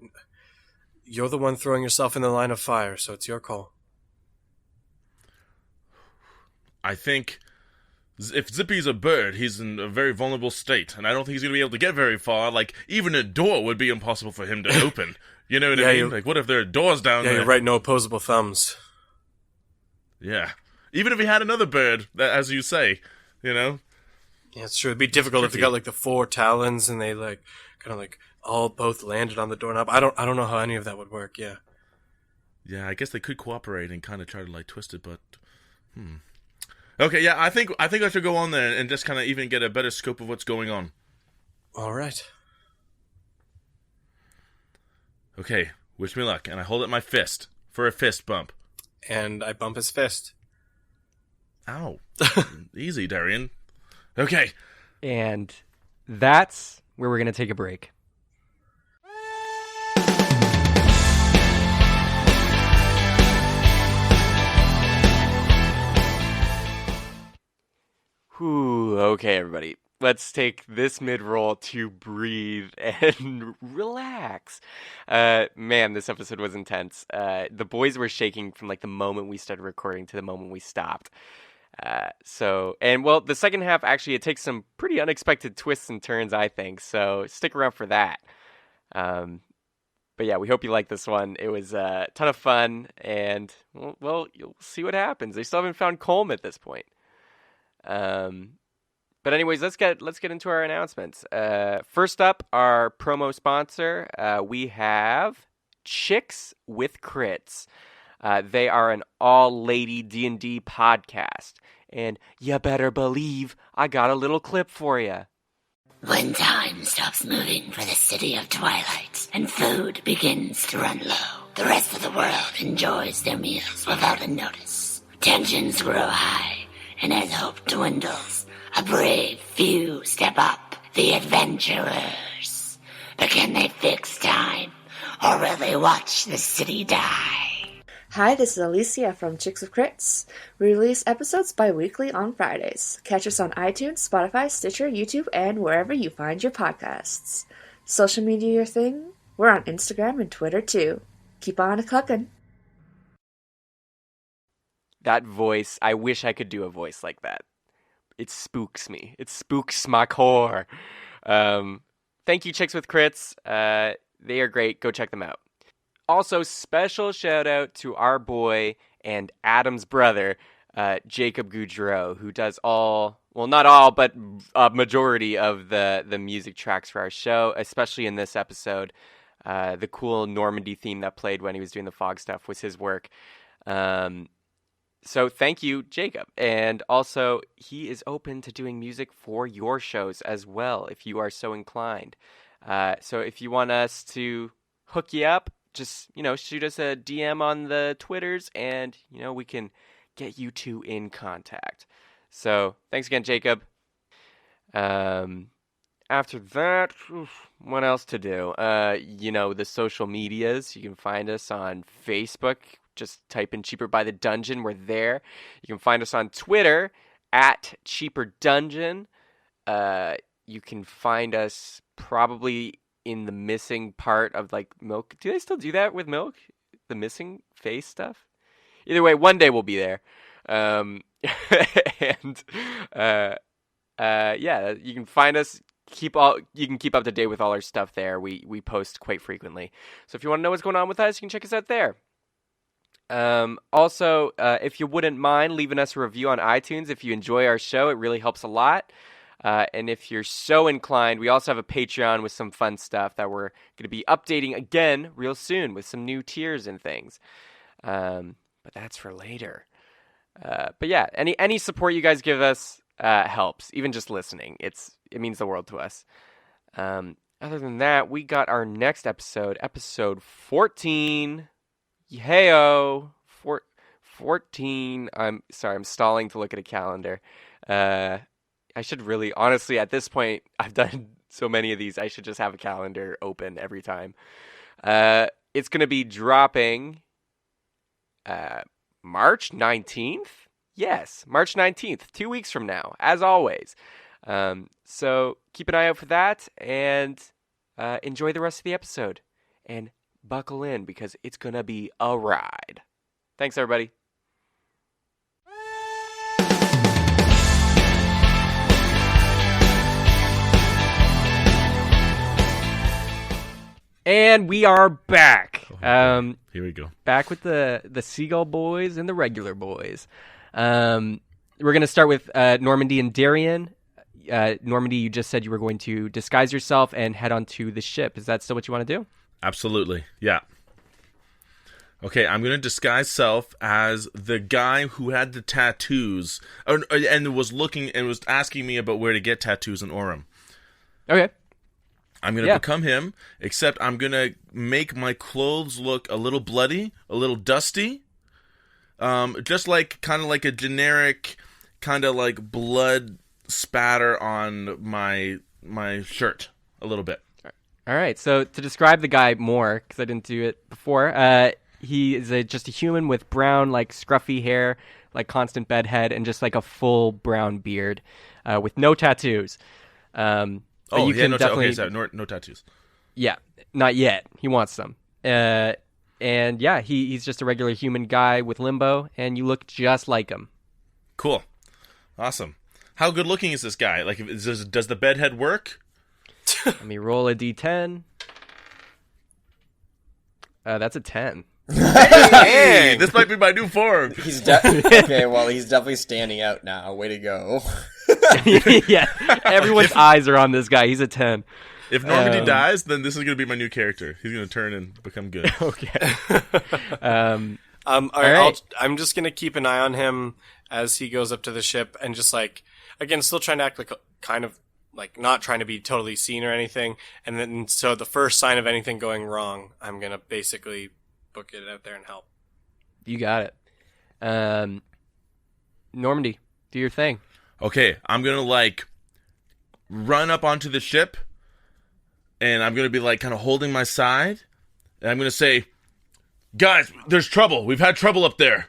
you're the one throwing yourself in the line of fire, so it's your call. I think if Zippy's a bird, he's in a very vulnerable state, and I don't think he's going to be able to get very far. Like, even a door would be impossible for him to open. You know what I mean? Like, what if there are doors down there? Yeah, you're right, no opposable thumbs. Yeah. Even if he had another bird, as you say, you know? Yeah, it's true. It'd be difficult if they got, like, the 4 talons and they, like, kind of, like, all both landed on the doorknob. I don't know how any of that would work, yeah. Yeah, I guess they could cooperate and kind of try to, like, twist it, but... Okay, yeah, I think I should go on there and just kind of even get a better scope of what's going on. All right. Okay, wish me luck, and I hold up my fist for a fist bump. And I bump his fist. Ow. Easy, Darian. Okay. And that's where we're going to take a break. Whew, okay, everybody. Let's take this mid-roll to breathe and relax. Man, this episode was intense. The boys were shaking from like the moment we started recording to the moment we stopped. The second half, actually, it takes some pretty unexpected twists and turns, I think. So stick around for that. But yeah, we hope you like this one. It was a ton of fun, and well, you'll see what happens. They still haven't found Colm at this point. But anyways, let's get into our announcements. First up, our promo sponsor, we have Chicks with Crits. They are an all-lady D&D podcast, and you better believe I got a little clip for you. When time stops moving for the city of twilight and food begins to run low, the rest of the world enjoys their meals without a notice. Tensions grow high, and as hope dwindles, a brave few step up, the adventurers. But can they fix time, or will they watch the city die? Hi, this is Alicia from Chicks with Crits. We release episodes bi-weekly on Fridays. Catch us on iTunes, Spotify, Stitcher, YouTube, and wherever you find your podcasts. Social media your thing? We're on Instagram and Twitter too. Keep on a-cluckin'. That voice, I wish I could do a voice like that. It spooks me. It spooks my core. Thank you, Chicks with Crits. They are great. Go check them out. Also, special shout out to our boy and Adam's brother, Jacob Goudreau, who does not all, but a majority of the music tracks for our show, especially in this episode. The cool Normandy theme that played when he was doing the fog stuff was his work. So thank you, Jacob. And also, he is open to doing music for your shows as well, if you are so inclined. So if you want us to hook you up, just, shoot us a DM on the Twitters, and, we can get you two in contact. So thanks again, Jacob. After that, what else to do? The social medias. You can find us on Facebook. Just type in Cheaper by the Dungeon. We're there. You can find us on Twitter at Cheaper Dungeon. You can find us probably in the missing part of like Milk. Do they still do that with Milk? The missing face stuff? Either way, one day we'll be there. You can find us. You can keep up to date with all our stuff there. We post quite frequently. So if you want to know what's going on with us, you can check us out there. Also, if you wouldn't mind leaving us a review on iTunes if you enjoy our show, it really helps a lot. And if you're so inclined, we also have a Patreon with some fun stuff that we're going to be updating again real soon with some new tiers and things. But that's for later. But yeah, any support you guys give us helps. Even just listening, it means the world to us. Other than that, we got our next episode 14. Heyo, 14. I'm sorry, I'm stalling to look at a calendar. I should really, honestly, at this point, I've done so many of these, I should just have a calendar open every time. It's going to be dropping March 19th? Yes, March 19th, 2 weeks from now, as always. So keep an eye out for that, and enjoy the rest of the episode. And buckle in, because it's going to be a ride. Thanks, everybody. And we are back. Here we go. Back with the Seagull boys and the regular boys. We're going to start with Normandy and Darian. Normandy, you just said you were going to disguise yourself and head onto the ship. Is that still what you want to do? Absolutely. Yeah. Okay, I'm going to disguise self as the guy who had the tattoos and was looking and was asking me about where to get tattoos in Orem. Okay. I'm going to become him, except I'm going to make my clothes look a little bloody, a little dusty. Just like kind of like a generic kind of like blood spatter on my shirt a little bit. All right. So to describe the guy more, because I didn't do it before, he is just a human with brown, like scruffy hair, like constant bedhead, and just like a full brown beard, with no tattoos. But you can definitely... Okay, so no tattoos. Yeah, not yet. He wants some. And yeah, he's just a regular human guy with limbo, and you look just like him. Cool. Awesome. How good looking is this guy? Like, does the bedhead work? Let me roll a d10. That's a 10. Hey, this might be my new form. Okay, well, he's definitely standing out now. Way to go. Yeah, everyone's eyes are on this guy. He's a 10. If Normandy dies, then this is going to be my new character. He's going to turn and become good. Okay. All right. I'm just going to keep an eye on him as he goes up to the ship and just like, again, still trying to act like kind of like not trying to be totally seen or anything. And then, so the first sign of anything going wrong, I'm going to basically book it out there and help. You got it. Normandy, do your thing. Okay, I'm going to like run up onto the ship, and I'm going to be like kind of holding my side, and I'm going to say, guys, there's trouble. We've had trouble up there.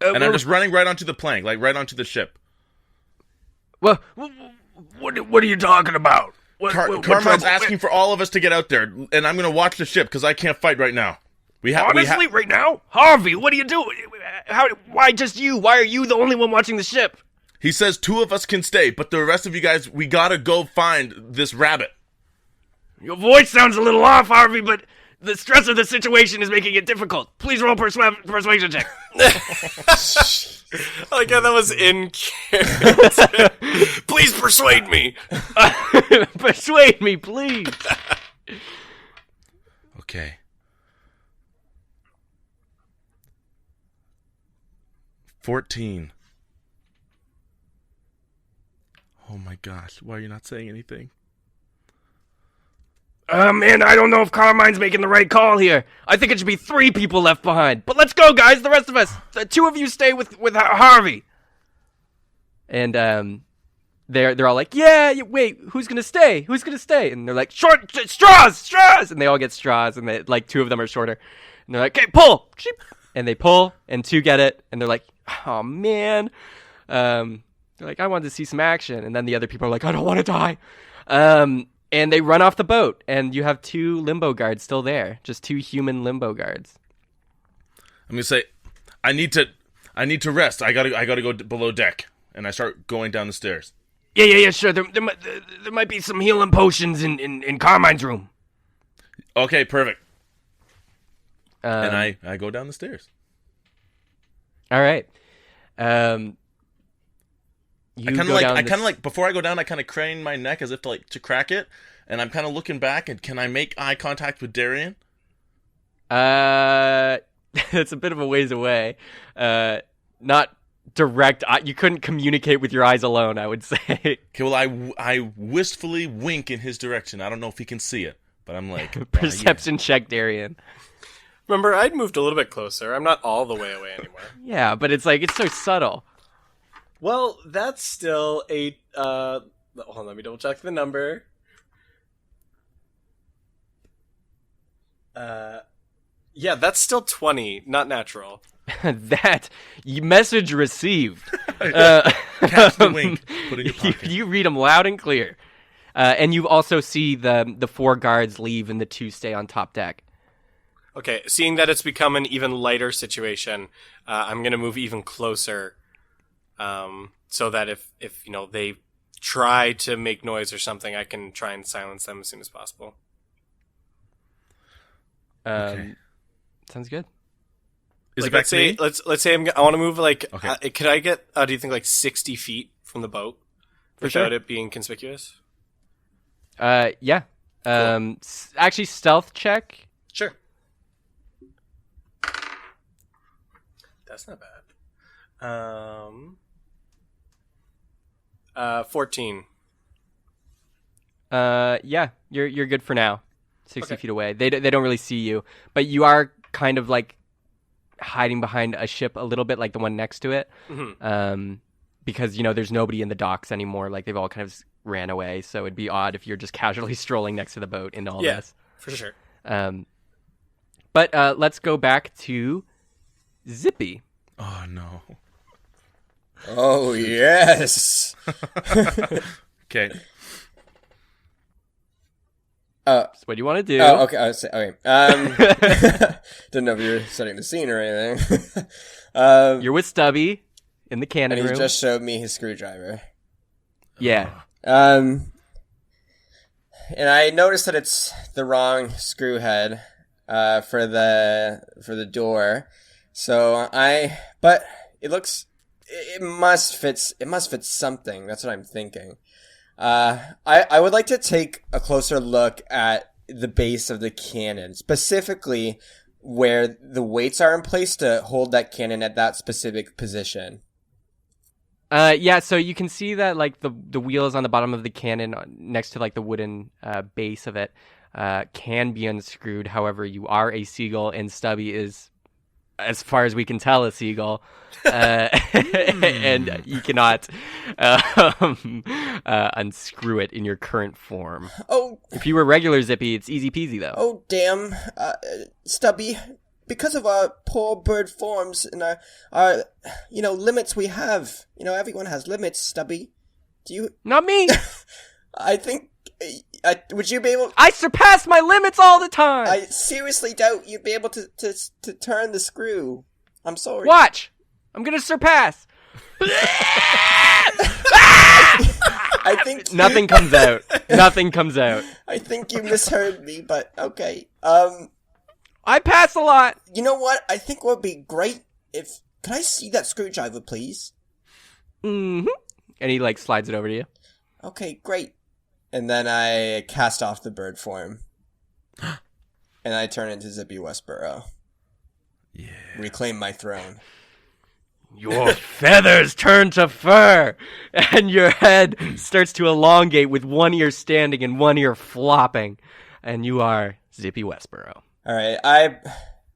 And I'm just running right onto the plank, like right onto the ship. Well, what are you talking about? Carmine's asking for all of us to get out there, and I'm going to watch the ship because I can't fight right now. Honestly, right now? Harvey, what are you doing? Why just you? Why are you the only one watching the ship? He says 2 of us can stay, but the rest of you guys, we got to go find this rabbit. Your voice sounds a little off, Harvey, but the stress of the situation is making it difficult. Please roll persuasion check. I like how that was in character. Please persuade me. Persuade me, please. Okay. 14. Oh my gosh, why are you not saying anything? Man, I don't know if Carmine's making the right call here. I think it should be 3 people left behind. But let's go, guys, the rest of us. The 2 of you stay with Harvey. And they're all like, yeah, wait, who's gonna stay? Who's gonna stay? And they're like, straws! And they all get straws, and they, like 2 of them are shorter. And they're like, okay, pull! And they pull, and 2 get it, and they're like, oh, man. They're like, I wanted to see some action. And then the other people are like, I don't want to die. And they run off the boat, and you have 2 limbo guards still there. Just 2 human limbo guards. I'm gonna say, I need to rest. I gotta go below deck, and I start going down the stairs. Yeah, sure. There might be some healing potions in Carmine's room. Okay, perfect. And I go down the stairs. All right. Before I go down, I kind of crane my neck as if to crack it, and I'm kind of looking back. And can I make eye contact with Darian? It's a bit of a ways away. Not direct. You couldn't communicate with your eyes alone, I would say. Okay, well, I wistfully wink in his direction. I don't know if he can see it, but I'm like perception check, Darian. Remember, I'd moved a little bit closer. I'm not all the way away anymore. Yeah, but it's so subtle. Well, that's still a... hold on, let me double check the number. Yeah, that's still 20, not natural. That message received. Catch the wink. Put in your pocket. You read them loud and clear. And you also see the 4 guards leave and the 2 stay on top deck. Okay, seeing that it's become an even lighter situation, I'm gonna move even closer, so that if they try to make noise or something, I can try and silence them as soon as possible. Okay. Sounds good. Is Like, it back let's to say me? let's say I want to move like Okay. could I get do you think like 60 feet from the boat For without sure. it being conspicuous? Yeah. Actually, stealth check. Sure. That's not bad. 14. Yeah, you're good for now. 60 Okay. feet away. They don't really see you, but you are kind of like hiding behind a ship a little bit, like the one next to it. Mhm. Because there's nobody in the docks anymore. Like they've all kind of ran away. So it'd be odd if you're just casually strolling next to the boat in all Yeah, this. for sure. But let's go back to Zippy. Oh no. Oh yes. Okay. So what do you want to do? Oh, okay. Okay. Didn't know if you were setting the scene or anything. You're with Stubby in the cannon and he room. just showed me his screwdriver. Yeah. And I noticed that it's the wrong screw head for the door. So but it must fit something. That's what I'm thinking. I would like to take a closer look at the base of the cannon, specifically where the weights are in place to hold that cannon at that specific position. Yeah, so you can see that like the wheels on the bottom of the cannon next to like the wooden base of it can be unscrewed. However, you are a seagull and Stubby is, as far as we can tell, a seagull. And you cannot unscrew it in your current form. Oh, If you were regular Zippy, it's easy peasy though. oh, damn, Stubby. Because of our poor bird forms and our limits we have. Everyone has limits, Stubby. Do you? Not me. I think. Would you be able? I surpass my limits all the time. I seriously doubt you'd be able to turn the screw. I'm sorry. Watch. I'm gonna surpass. I think Nothing comes out. Nothing comes out. I think you misheard me, but okay. I pass a lot. You know what? I think what would be great if. Can I see that screwdriver, please? Mm-hmm. And he like slides it over to you. Okay, great. And then I cast off the bird form. And I turn into Zippy Westboro. Yeah. Reclaim my throne. Your feathers turn to fur, and your head starts to elongate with one ear standing and one ear flopping, and you are Zippy Westboro. All right,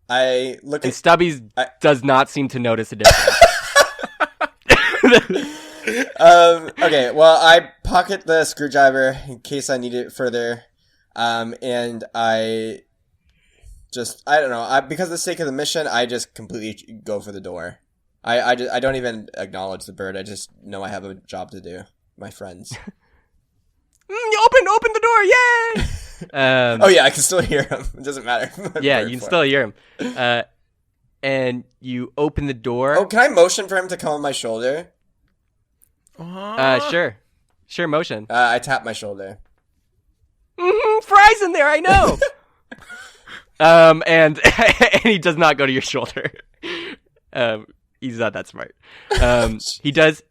I look And at. Stubby's does not seem to notice a difference. Okay, well, I pocket the screwdriver in case I need it further, and I don't know. Because of the sake of the mission, I just completely go for the door. I don't even acknowledge the bird. I just know I have a job to do. My friends. Open the door, yay! Oh yeah, I can still hear him. It doesn't matter. Yeah, you can still hear him. And you open the door. Oh, can I motion for him to come on my shoulder? Sure, motion. I tap my shoulder. Fry's in there, I know. And he does not go to your shoulder. He's not that smart. He does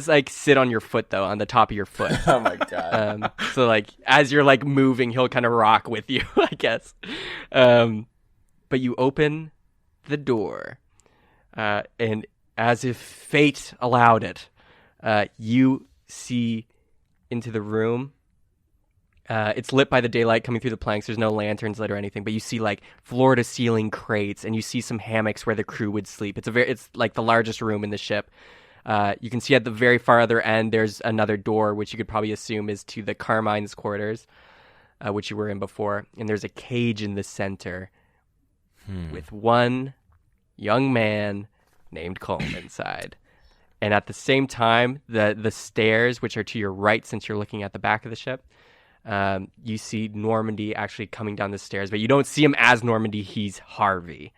like sit on your foot though, on the top of your foot. Oh my god. So like as you're like moving, he'll kind of rock with you, I guess. But you open the door, and as if fate allowed it, you see into the room. It's lit by the daylight coming through the planks. There's no lanterns lit or anything, but you see like floor to ceiling crates, and you see some hammocks where the crew would sleep. It's like the largest room in the ship. You can see at the very far other end, there's another door, which you could probably assume is to the Carmine's quarters, which you were in before. And there's a cage in the center with one young man named Colm inside. And at the same time, the stairs, which are to your right since you're looking at the back of the ship, you see Normandy actually coming down the stairs, but you don't see him as Normandy. He's Harvey,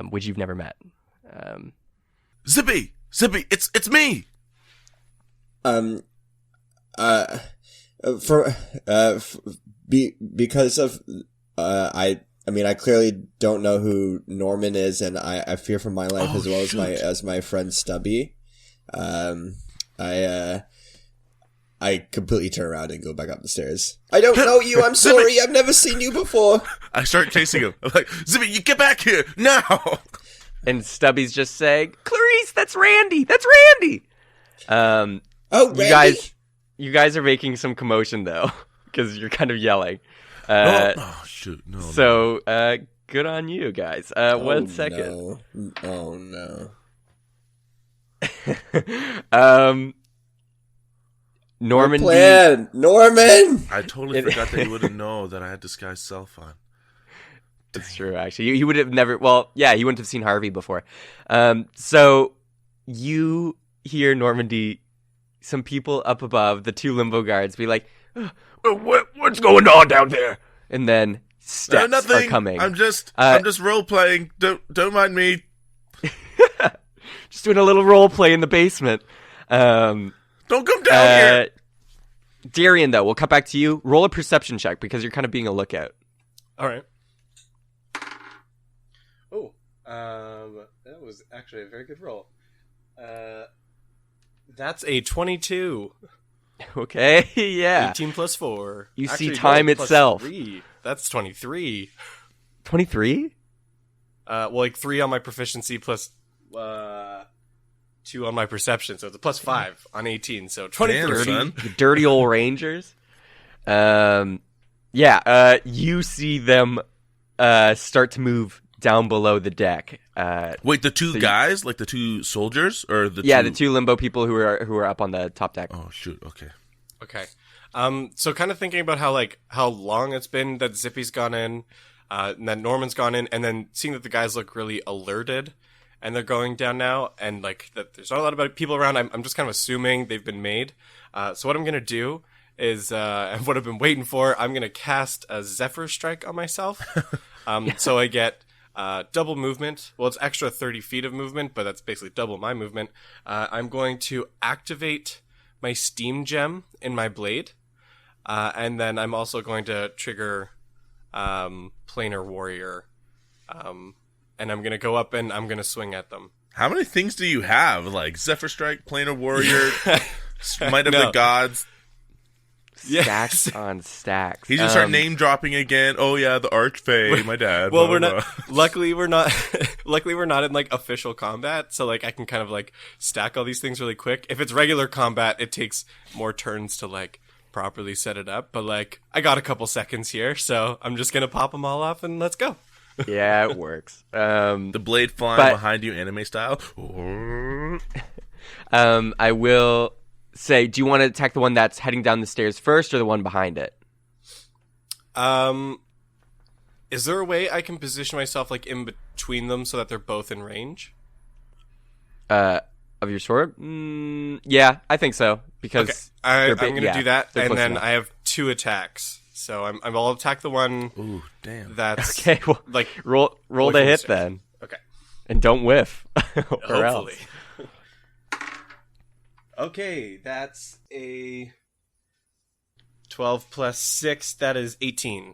which you've never met. Zippy, it's me. Because of I mean, I clearly don't know who Norman is, and I fear for my life as well as my friend Stubby. I completely turn around and go back up the stairs. I don't know you. I'm sorry. I've never seen you before. I start chasing him. I'm like, Zippy, you get back here now. And Stubby's just saying, Clarice, that's Randy. That's Randy. Randy? You guys are making some commotion though, because you're kind of yelling. Shoot! No. So, good on you guys. 1 second. No. Oh no. Normandy. Plan, Norman. I totally forgot that you wouldn't know that I had disguised self on. It's true, actually. You would have never. Well, yeah, you wouldn't have seen Harvey before. So you hear Normandy. Some people up above, the 2 limbo guards, be like, "What's going on down there?" And then steps nothing. are coming. I'm just role playing. Don't mind me. Just doing a little role play in the basement. Don't come down here. Darian, though, we'll cut back to you. Roll a perception check because you're kind of being a lookout. All right. Oh, that was actually a very good roll. That's a 22. Okay, yeah. 18 plus 4. You Actually, see time plus itself. 3. That's 23. 23? Well, like 3 on my proficiency plus 2 on my perception, so it's a plus 5 on 18, so 23. Damn, The dirty old Rangers. You see them start to move down below the deck. Wait, the 2 guys, like the 2 soldiers, or the the 2 limbo people who are up on the top deck. Oh shoot! Okay. Okay. So kind of thinking about how long it's been that Zippy's gone in, and that Norman's gone in, and then seeing that the guys look really alerted, and they're going down now, and like that there's not a lot of people around. I'm just kind of assuming they've been made. So what I'm gonna do is, and what I've been waiting for, I'm gonna cast a Zephyr Strike on myself. So I get double movement. Well, it's extra 30 feet of movement, but that's basically double my movement. I'm going to activate my Steam Gem in my blade, and then I'm also going to trigger Planar Warrior, and I'm going to go up and I'm going to swing at them. How many things do you have? Like Zephyr Strike, Planar Warrior, Might of the Gods. Stacks on stacks. He's gonna start name dropping again. Oh yeah, the Archfey, my dad. Well, blah, we're blah, not. blah. Luckily, we're not. Luckily, we're not in like official combat, so like I can kind of like stack all these things really quick. If it's regular combat, it takes more turns to like properly set it up. But like I got a couple seconds here, so I'm just gonna pop them all off and let's go. Yeah, it works. The blade flying behind you, anime style. I will say, do you want to attack the one that's heading down the stairs first, or the one behind it? Is there a way I can position myself like in between them so that they're both in range? Of your sword? Yeah, I think so. Because okay, I'm going to do that, and then enough. I have 2 attacks. So I'll attack the one. Ooh, damn. That's okay. Well, like roll the hit then, Okay, and don't whiff, or hopefully. else. Okay, that's a 12 plus 6. That is 18.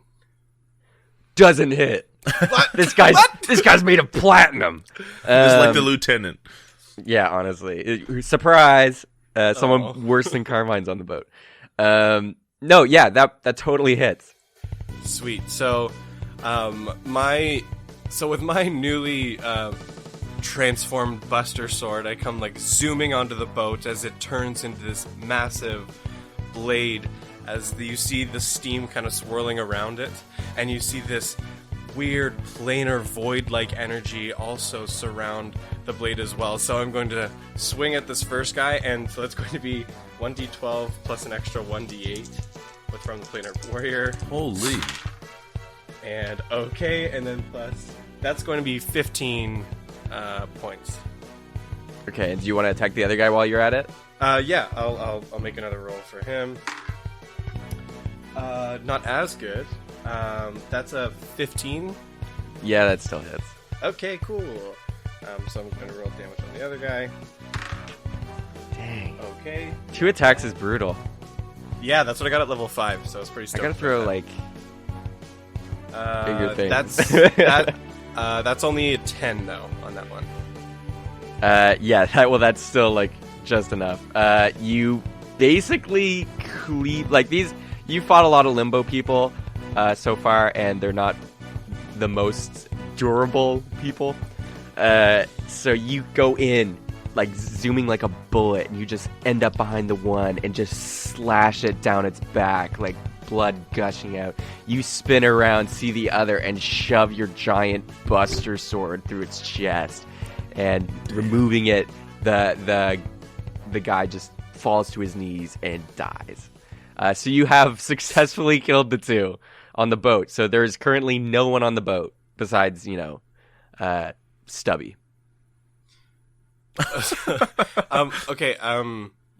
Doesn't hit. What? This guy's made of platinum. Just like the lieutenant. Yeah, honestly, surprise! Someone worse than Carmine's on the boat. No, yeah, that totally hits. Sweet. So, with my newly transformed Buster Sword, I come like zooming onto the boat as it turns into this massive blade. You see the steam kind of swirling around it, and you see this weird planar void-like energy also surround the blade as well. So I'm going to swing at this first guy, and so that's going to be 1d12 plus an extra 1d8 from the planar warrior. Holy. And okay, and then plus That's going to be 15 points. Okay, and do you want to attack the other guy while you're at it? Yeah, I'll make another roll for him. Not as good. That's a 15. Yeah, that still hits. Okay, cool. So I'm going to roll damage on the other guy. Dang. Okay. 2 attacks is brutal. Yeah, that's what I got at level 5, so it's pretty I stoked. gotta throw, like, bigger things. That's only a 10, though, on that one. Yeah, that's still, like, just enough. You basically you fought a lot of limbo people so far, and they're not the most durable people. So you go in, like, zooming like a bullet, and you just end up behind the one and just slash it down its back, like, blood gushing out. You spin around, see the other, and shove your giant buster sword through its chest. And removing it, the guy just falls to his knees and dies. So you have successfully killed the 2 on the boat. So there's currently no one on the boat besides, Stubby. Okay,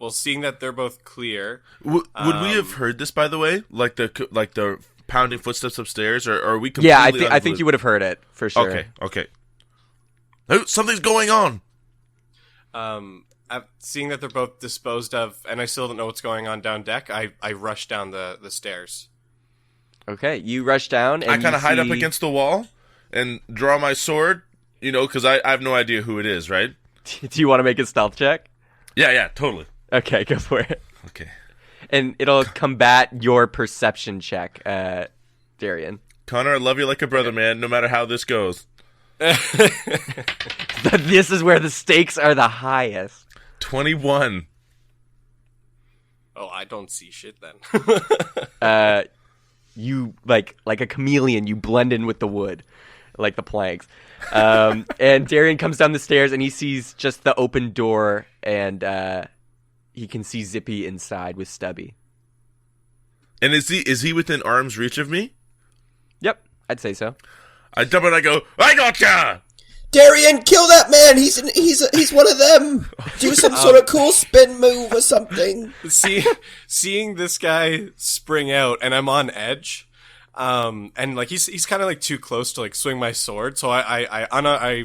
well, seeing that they're both clear... Would we have heard this, by the way? Like the pounding footsteps upstairs? Or are we completely... Yeah, I think you would have heard it, for sure. Okay. Oh, something's going on! Seeing that they're both disposed of, and I still don't know what's going on down deck, I rush down the stairs. Okay, you rush down, and I kind of hide up against the wall and draw my sword, because I have no idea who it is, right? Do you want to make a stealth check? Yeah, totally. Okay, go for it. Okay. And it'll combat your perception check, Darian. Connor, I love you like a brother, man, no matter how this goes. This is where the stakes are the highest. 21. Oh, I don't see shit then. You, like a chameleon, you blend in with the wood, like the planks. And Darian comes down the stairs, and he sees just the open door, and he can see Zippy inside with Stubby. And is he within arm's reach of me? Yep, I'd say so. I jump and I go, I gotcha! Darian, kill that man! He's one of them! Do some sort of cool spin move or something. Seeing this guy spring out, and I'm on edge, and like he's kind of like too close to like swing my sword, so I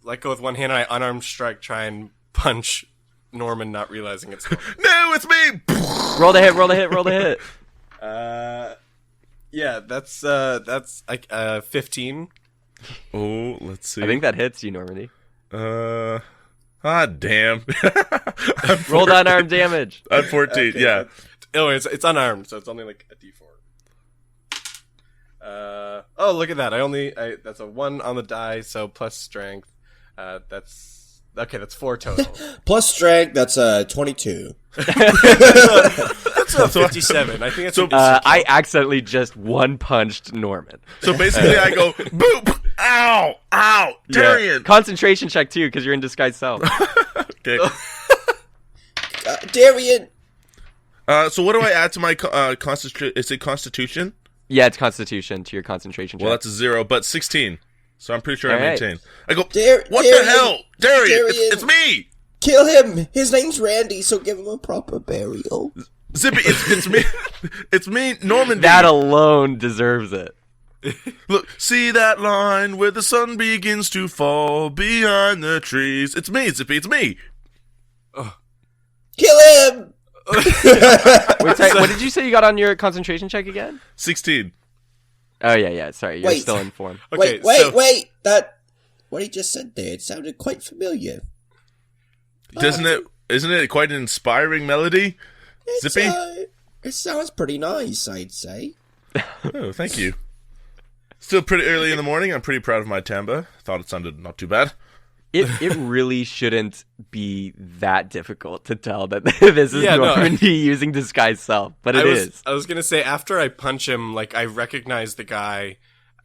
let go with one hand, and I unarmed strike, try and punch Norman, not realizing it's Norman. No, it's me! Roll the hit. Yeah, that's like 15. Oh, let's see. I think that hits you, Normandy. Damn. Roll down arm damage. I'm 14, Okay. yeah. Oh, it's unarmed, so it's only like a d4. Oh, look at that. That's a 1 on the die, so plus strength. That's 4 total. Plus strength, that's 22. That's a 57. I think it's I accidentally just one-punched Norman. So basically I go, boop! Ow! Darian! Yeah. Concentration check, too, because you're in disguise self. Okay. Darian! So what do I add to my constitution? Is it constitution? Yeah, it's constitution to your concentration check. Well, that's a 0, but 16. So I'm pretty sure I All right. maintain. I go, what Darian, the hell? Darian, Darian. it's me! Kill him! His name's Randy, so give him a proper burial. Zippy, it's me. It's me, Normandy. That alone deserves it. Look, see that line where the sun begins to fall behind the trees. It's me, Zippy, it's me. Kill him! Wait, sorry, what did you say you got on your concentration check again? 16. Oh, yeah. Sorry, you're Wait. still in form. Okay, Wait! What he just said there, it sounded quite familiar. Isn't it quite an inspiring melody? Zippy? It sounds pretty nice, I'd say. Oh, thank you. Still pretty early in the morning. I'm pretty proud of my timbre. Thought it sounded not too bad. It really shouldn't be that difficult to tell that this is Normandy using disguise self, but it is. I was gonna say, after I punch him, like, I recognize the guy,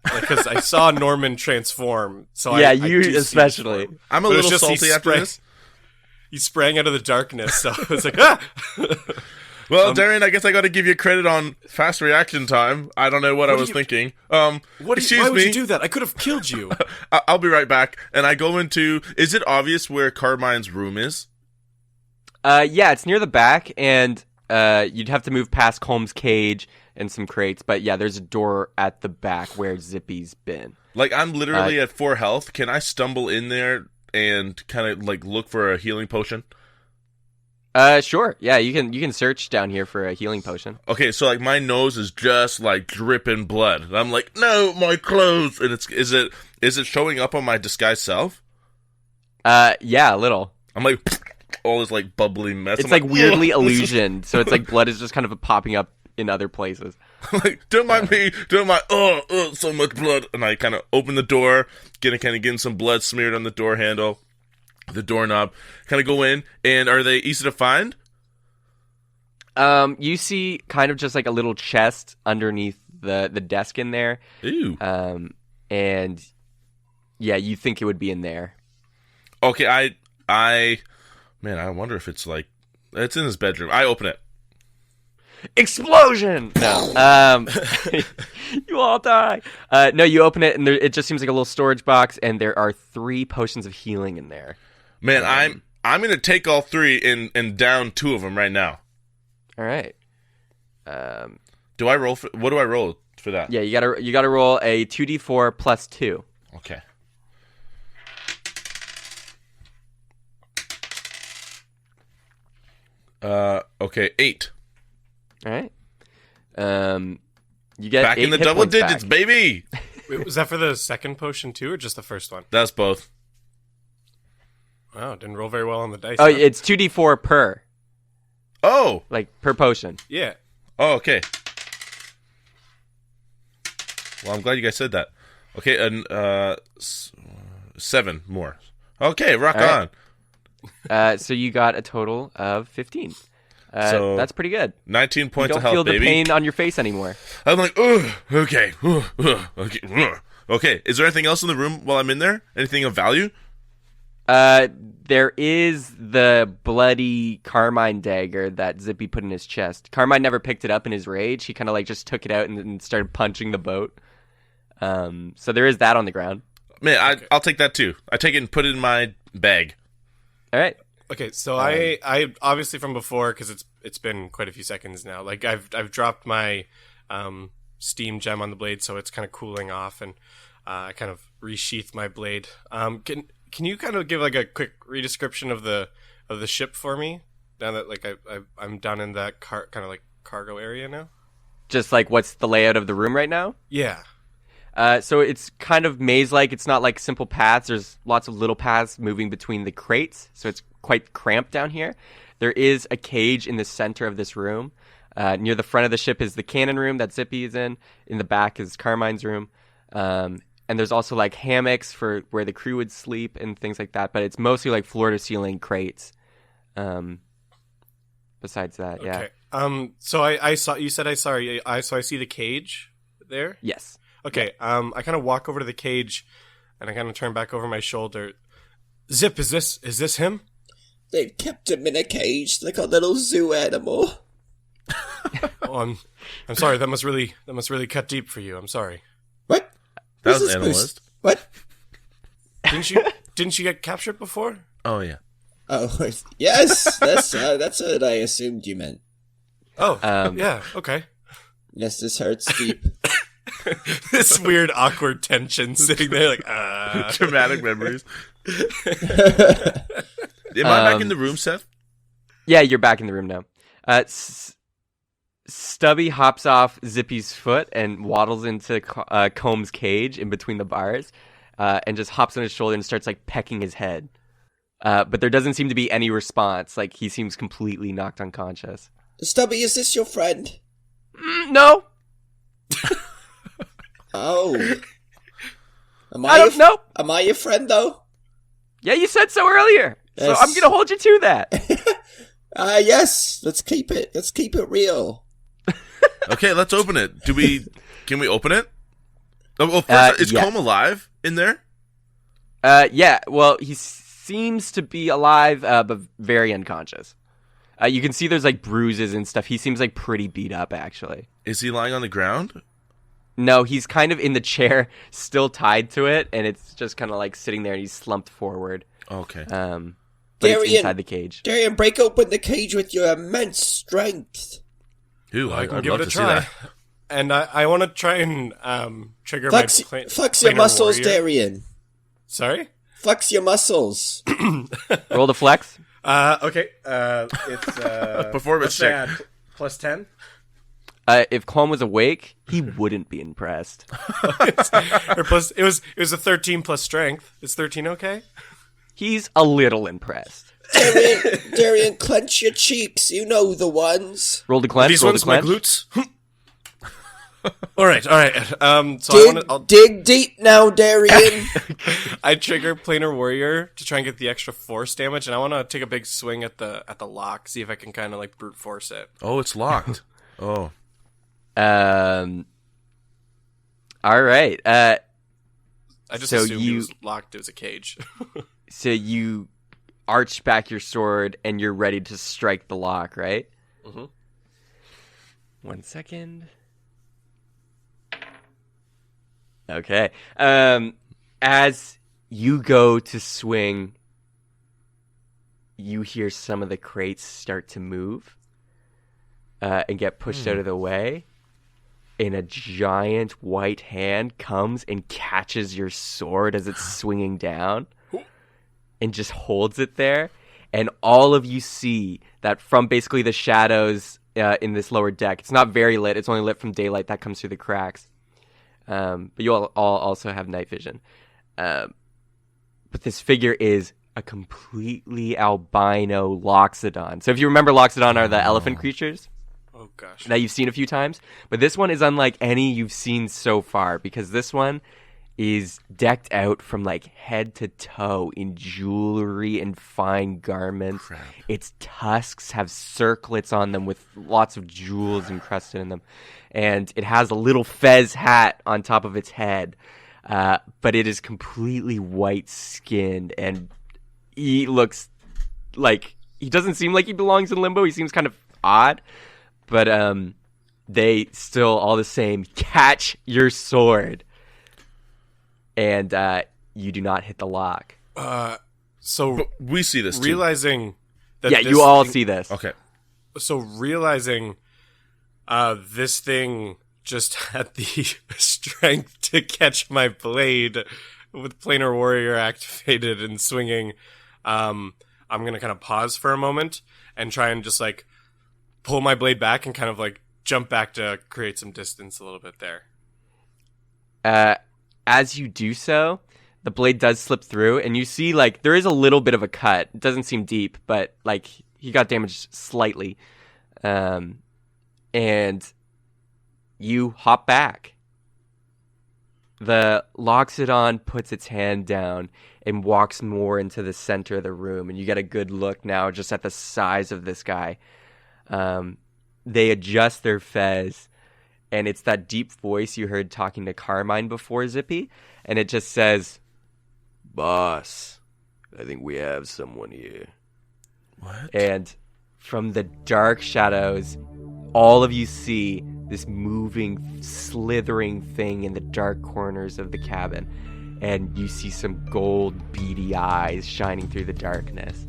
because I saw Norman transform. So yeah, I you do see especially. his form. I'm a But it's little just he salty after sprang- this. He sprang out of the darkness, so I was like, ah! Well, Darian, I guess I got to give you credit on fast reaction time. I don't know what I was thinking. Why Excuse would me. you do that? I could have killed you. I'll be right back. And I go into. Is it obvious where Carmine's room is? Yeah, it's near the back, and you'd have to move past Colm's cage and some crates. But yeah, there's a door at the back where Zippy's been. Like, I'm literally at 4 health. Can I stumble in there and kind of like look for a healing potion? Sure. Yeah, you can search down here for a healing potion. Okay, so like my nose is just like dripping blood, and I'm like, no, my clothes. And is it showing up on my disguised self? Yeah, a little. I'm like all this like bubbly mess. It's I'm like weirdly "Ugh." illusioned, so it's like blood is just kind of popping up in other places. Like, don't mind me, don't mind. Oh, so much blood. And I kind of open the door, getting some blood smeared on the door handle, the doorknob. Kind of go in, and are they easy to find? You see kind of just like a little chest underneath the desk in there. Ooh. And yeah, you think it would be in there. Okay, man, I wonder if it's like it's in his bedroom. I open it. Explosion! No. You all die. No, you open it, and it just seems like a little storage box, and there are 3 potions of healing in there. Man, I'm gonna take all 3 and down 2 of them right now. All right. Do I roll? What do I roll for that? Yeah, you gotta roll a 2d4 plus 2. Okay. Okay, 8. All right. You get Back 8 in the hit double points digits, back. baby. Wait, was that for the second potion too, or just the first one? That's both. Wow, didn't roll very well on the dice. Oh, huh? it's 2d4 per, Oh. like per potion. Yeah. Oh, okay. Well, I'm glad you guys said that. Okay, and 7 more. Okay, rock All right. on. So you got a total of 15. So That's pretty good. 19 You points don't of health, feel the baby. pain on your face anymore. I'm like, ugh, okay, okay, okay. Is there anything else in the room while I'm in there? Anything of value? There is the bloody Carmine dagger that Zippy put in his chest. Carmine never picked it up in his rage. He kind of like just took it out and started punching the boat. So there is that on the ground. Man, I'll take that too. I take it and put it in my bag. All right. Okay, so I obviously from before, because it's been quite a few seconds now. Like I've dropped my steam gem on the blade, so it's kind of cooling off, and I kind of resheath my blade. Can you kind of give like a quick redescription of the ship for me? Now that like I'm down in that kind of like cargo area now. Just like what's the layout of the room right now? Yeah. So it's kind of maze-like. It's not like simple paths. There's lots of little paths moving between the crates, so it's quite cramped down here. There is a cage in the center of this room. Near the front of the ship is the cannon room that Zippy is in. In the back is Carmine's room. And there's also like hammocks for where the crew would sleep and things like that. But it's mostly like floor-to-ceiling crates. Besides that, yeah. Okay. So I saw you said so I see the cage there. Yes. Okay, I kind of walk over to the cage, and I kind of turn back over my shoulder. Zip, is this him? They've kept him in a cage like a little zoo animal. Oh, I'm sorry. That must really cut deep for you. I'm sorry. What? That Who's was this analyst. What? Didn't you get captured before? Oh yeah. Oh, yes. That's what I assumed you meant. Oh, yeah. Okay. Yes, this hurts deep. This weird, awkward tension sitting there, like Traumatic memories. Am I back in the room, Seth? Yeah, you're back in the room now. Stubby hops off Zippy's foot and waddles into Comb's cage in between the bars, and just hops on his shoulder and starts like pecking his head. But there doesn't seem to be any response. Like he seems completely knocked unconscious. Stubby, is this your friend? No, Oh. I don't know. Am I your friend, though? Yeah, you said so earlier. So Yes. I'm gonna hold you to that. Yes. Let's keep it real. Okay, let's open it. Can we open it? Oh, well, first, is yeah. Colm alive in there? Yeah. Well, he seems to be alive, but very unconscious. You can see there's like bruises and stuff. He seems like pretty beat up, actually. Is he lying on the ground? No, he's kind of in the chair, still tied to it, and it's just kind of like sitting there, and he's slumped forward. Okay. But Darian, it's inside the cage. Darian, break open the cage with your immense strength. Ooh, I can I'd give love it a to see try. that. And I want to try and trigger Flex your planar muscles, warrior. Darian. Sorry? Flex your muscles. Roll the flex. Okay. It's Performance what's that? check. Plus 10? If Colm was awake, he wouldn't be impressed. Or plus, it was a 13 plus strength. Is 13 okay? He's a little impressed. Darian, clench your cheeks. You know the ones. Roll to clench. These roll ones, to my clench. glutes. All right. So I'll Dig deep now, Darian. I trigger planar warrior to try and get the extra force damage, and I want to take a big swing at the lock, see if I can kind of like brute force it. Oh, it's locked. Oh. All right. I just So assumed it you- was locked. It was a cage. So you arch back your sword and you're ready to strike the lock, right? Mhm. 1 second. Okay. As you go to swing, you hear some of the crates start to move and get pushed out of the way. And a giant white hand comes and catches your sword as it's swinging down and just holds it there. And all of you see that from basically the shadows in this lower deck. It's not very lit. It's only lit from daylight that comes through the cracks. But you all also have night vision. But this figure is a completely albino Loxodon. So if you remember, Loxodon are the elephant creatures Oh gosh. that you've seen a few times. But this one is unlike any you've seen so far, because this one is decked out from like head to toe in jewelry and fine garments. Crap. Its tusks have circlets on them with lots of jewels encrusted in them. And it has a little fez hat on top of its head. But it is completely white skinned, and he looks like he doesn't seem like he belongs in limbo. He seems kind of odd. But they still, all the same, catch your sword. And you do not hit the lock. So But we see this too. realizing that Yeah, this you all thing- see this. Okay. So realizing this thing just had the strength to catch my blade with planar warrior activated and swinging, I'm gonna kind of pause for a moment and try and just like pull my blade back and kind of like jump back to create some distance a little bit there. As you do so, the blade does slip through, and you see like there is a little bit of a cut. It doesn't seem deep, but like he got damaged slightly. And you hop back. The Loxodon puts its hand down and walks more into the center of the room, and you get a good look now just at the size of this guy. They adjust their fez, and it's that deep voice you heard talking to Carmine before, Zippy, and it just says, "Boss, I think we have someone here." What? And from the dark shadows, all of you see this moving, slithering thing in the dark corners of the cabin. And you see some gold, beady eyes shining through the darkness.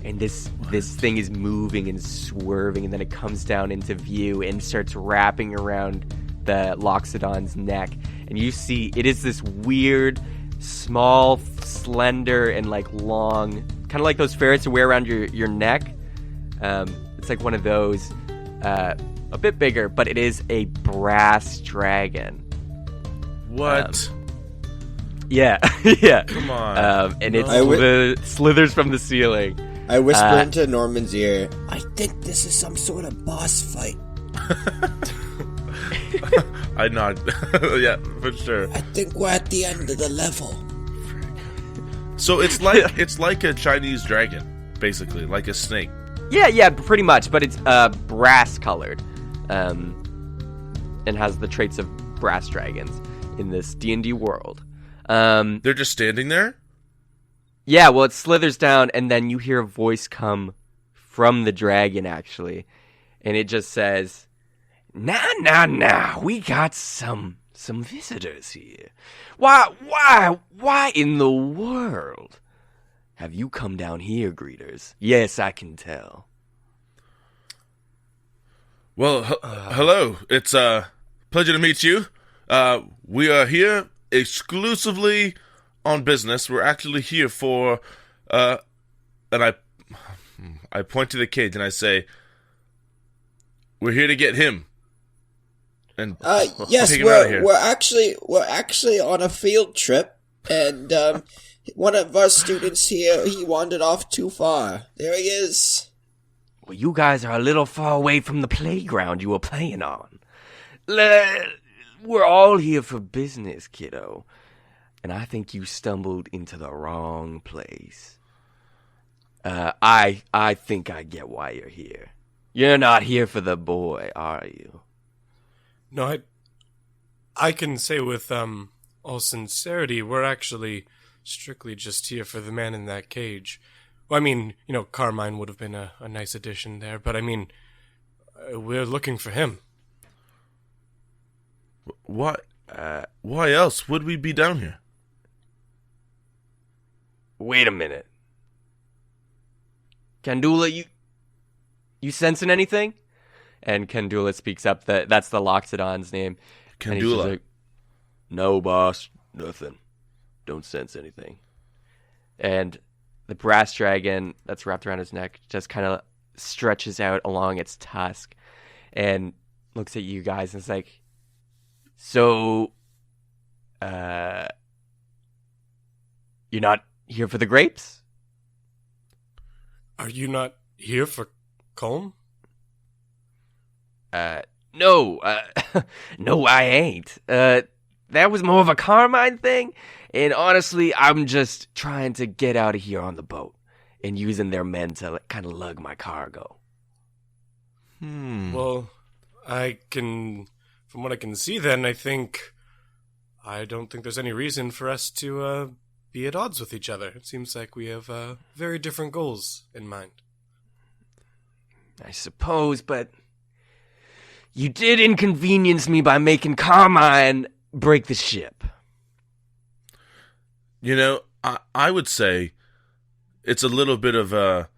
And this thing is moving and swerving, and then it comes down into view and starts wrapping around the Loxodon's neck. And you see it is this weird, small, slender, and like long, kind of like those ferrets you wear around your neck. It's like one of those, a bit bigger, but it is a brass dragon. What? Yeah, yeah. Come on. And it No. slithers from the ceiling. I whisper into Norman's ear. I think this is some sort of boss fight. I nod. Yeah, for sure. I think we're at the end of the level. So it's like a Chinese dragon, basically, like a snake. Yeah, pretty much, but it's brass colored, and has the traits of brass dragons in this D&D world. They're just standing there? Yeah, well, it slithers down, and then you hear a voice come from the dragon, actually. And it just says, Nah, we got some visitors here. Why in the world have you come down here, greeters? Yes, I can tell. Well, hello. It's a pleasure to meet you. We are here exclusively on business. We're actually here for, and I point to the cage and I say, we're here to get him. And yes, take him out of here. we're actually on a field trip, and one of our students here, he wandered off too far. There he is. Well, you guys are a little far away from the playground you were playing on. We're all here for business, kiddo. And I think you stumbled into the wrong place. I think I get why you're here. You're not here for the boy, are you? No, I can say with all sincerity, we're actually strictly just here for the man in that cage. Well, I mean, Carmine would have been a nice addition there, but I mean, we're looking for him. Why else would we be down here? Wait a minute. Kandula, you sensing anything? And Kandula speaks up. That's the Loxodon's name. And he's just Kandula. like, no, boss. Nothing. Don't sense anything. And the brass dragon that's wrapped around his neck just kind of stretches out along its tusk and looks at you guys and is like, so, you're not here for the grapes? Are you not here for Colm? No, no, I ain't. That was more of a Carmine thing, and honestly, I'm just trying to get out of here on the boat and using their men to kind of lug my cargo. Well, from what I can see then, I don't think there's any reason for us to be at odds with each other. It seems like we have very different goals in mind. I suppose, but you did inconvenience me by making Carmine break the ship. I would say it's a little bit of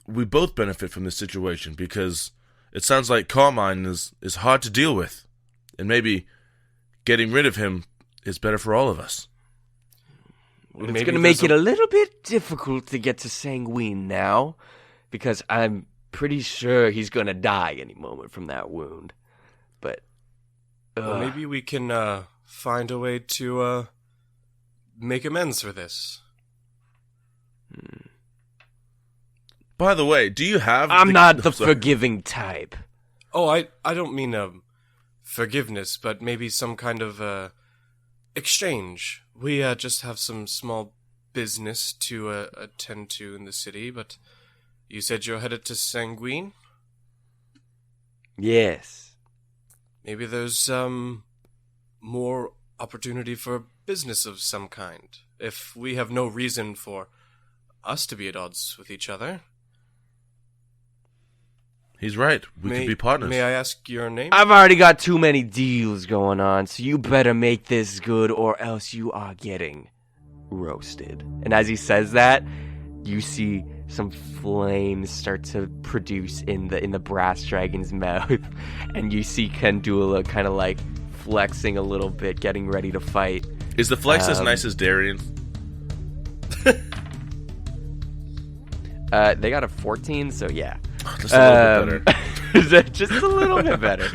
we both benefit from this situation because it sounds like Carmine is hard to deal with, and maybe getting rid of him is better for all of us. Well, it's going to make it a little bit difficult to get to Sanguine now, because I'm pretty sure he's going to die any moment from that wound. But well, maybe we can find a way to make amends for this. By the way, do you have... I'm not the forgiving type. Oh, I don't mean forgiveness, but maybe some kind of exchange. We just have some small business to attend to in the city, but you said you're headed to Sanguine? Yes. Maybe there's more opportunity for business of some kind. If we have no reason for us to be at odds with each other. He's right. We could be partners. May I ask your name? I've already got too many deals going on, so you better make this good or else you are getting roasted. And as he says that, you see some flames start to produce in the brass dragon's mouth, and you see Kandula kind of like flexing a little bit, getting ready to fight. Is the flex as nice as Darian? They got a 14, so yeah. Just a little bit better. Just a little bit better.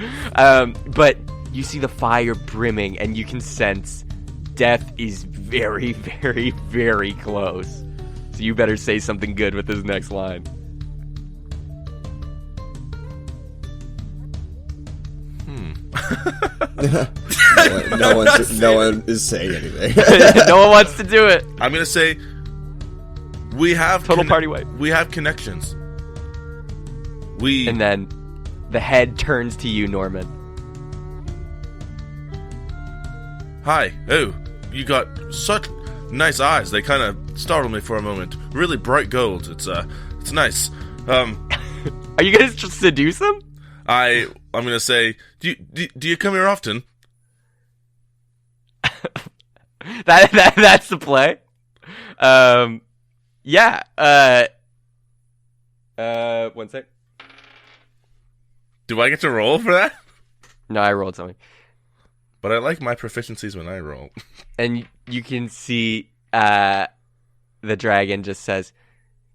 But you see the fire brimming, and you can sense death is very, very, very close. So you better say something good with this next line. No one is saying anything. No one wants to do it. I'm gonna say we have Total party wipe. We have connections. And then the head turns to you, Norman. Hi. Oh, you got such nice eyes. They kind of startled me for a moment. Really bright gold. It's It's nice. Are you gonna just seduce him? I'm gonna say, do you come here often? That's the play. Yeah. One sec. Do I get to roll for that? No, I rolled something. But I like my proficiencies when I roll. And you can see the dragon just says,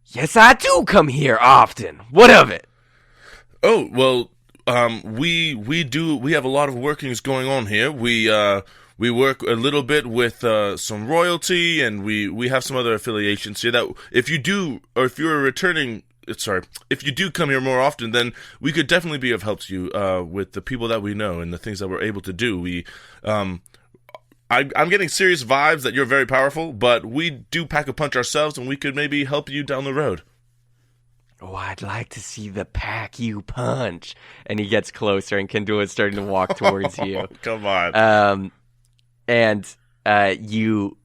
"Yes, I do come here often. What of it?" Oh, well, we have a lot of workings going on here. We work a little bit with some royalty, and we have some other affiliations here that if you do come here more often, then we could definitely be of help to you with the people that we know and the things that we're able to do. I'm getting serious vibes that you're very powerful, but we do pack a punch ourselves, and we could maybe help you down the road. Oh, I'd like to see the pack you punch. And he gets closer, and Kendula's starting to walk towards you. Come on. You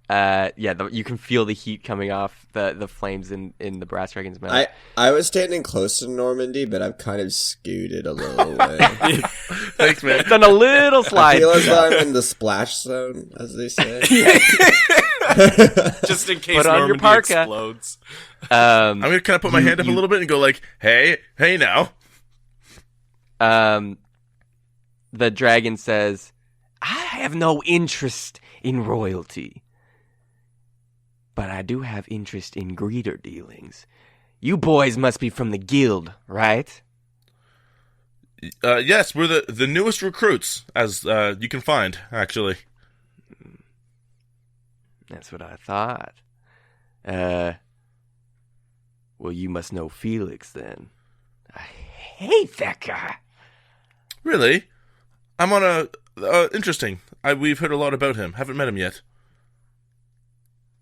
can feel the heat coming off the flames in the brass dragon's mouth. I was standing close to Normandy, but I've kind of scooted a little away. Thanks, man. Done a little slide. I feel as though I'm in the splash zone, as they say. Just in case Put on your Normandy parka. explodes. I'm gonna kind of put my hand up a little bit and go like, hey now. The dragon says, "I have no interest in royalty, but I do have interest in greeter dealings. You boys must be from the guild, right?" Yes, we're the newest recruits, as you can find, actually. That's what I thought. Well, you must know Felix, then. I hate that guy. Really? I'm on a interesting. We've heard a lot about him. Haven't met him yet.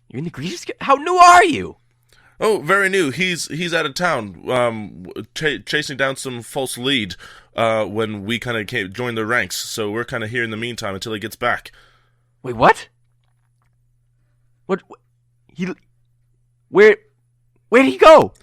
You're in the greeters guild? How new are you? Oh, very new. He's out of town, chasing down some false lead when we kind of joined the ranks. So we're kind of here in the meantime until he gets back. Wait, what? What? Where did he go?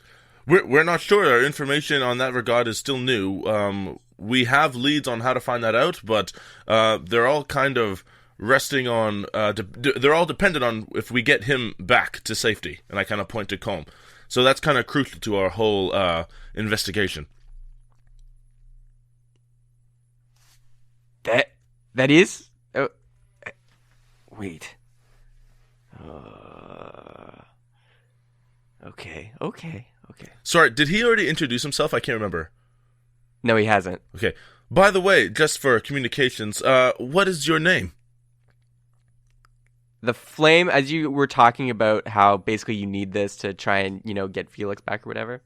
We're not sure. Our information on that regard is still new. We have leads on how to find that out, but they're all kind of resting on. They're all dependent on if we get him back to safety. And I kind of point to Colm. So that's kind of crucial to our whole investigation. That is. Wait. Okay. Sorry, did he already introduce himself? I can't remember. No, he hasn't. Okay. By the way, just for communications, what is your name? The flame, as you were talking about how basically you need this to try and, get Felix back or whatever,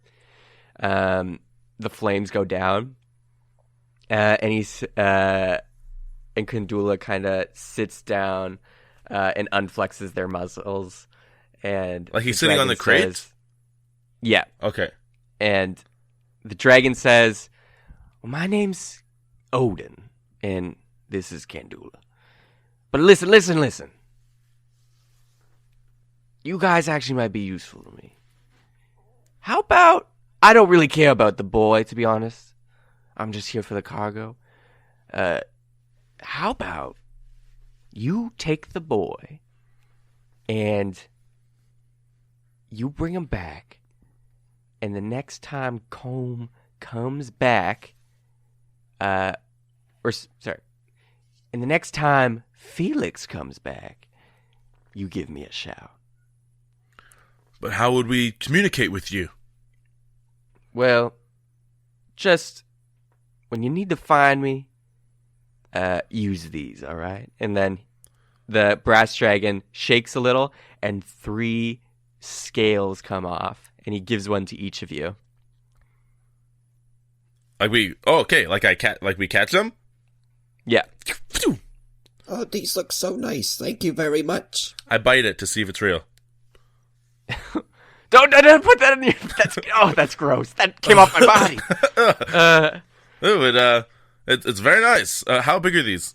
the flames go down, and and Kandula kind of sits down and unflexes their muzzles. And like he's sitting on the crate? Yeah. Okay. And the dragon says, "Well, my name's Odin, and this is Kandula. But listen. You guys actually might be useful to me. How about, I don't really care about the boy, to be honest. I'm just here for the cargo. How about you take the boy and you bring him back, and the next time Colm comes back, and the next time Felix comes back, you give me a shout." But how would we communicate with you? Well, just when you need to find me, use these, all right? And then the brass dragon shakes a little, and 3 scales come off, and he gives one to each of you. Like we catch them? Yeah. Oh, these look so nice. Thank you very much. I bite it to see if it's real. Don't put that in your... That's gross. That came off my body. It's very nice. How big are these?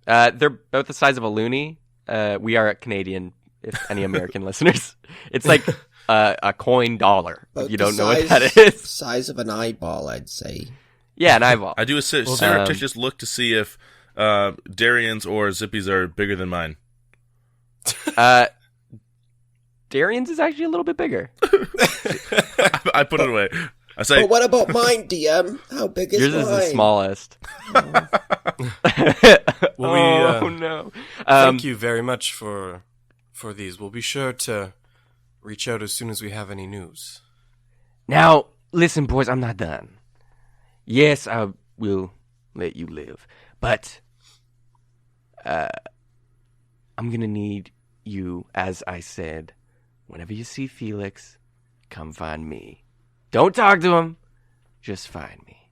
They're about the size of a loonie. We are Canadian, if any American listeners. It's like a coin dollar. About If you the don't know what size- that is. Size of an eyeball, I'd say. Yeah, an eyeball. I do a surreptitious look to see if Darian's or Zippy's are bigger than mine. Darian's is actually a little bit bigger. I put it away. I say, But what about mine, DM? How big is Yours mine? is the smallest. Well, Oh no! Thank you very much for these. We'll be sure to reach out as soon as we have any news. Now, listen, boys, I'm not done. Yes, I will let you live, but I'm gonna need you, as I said, whenever you see Felix, come find me. Don't talk to him, just find me.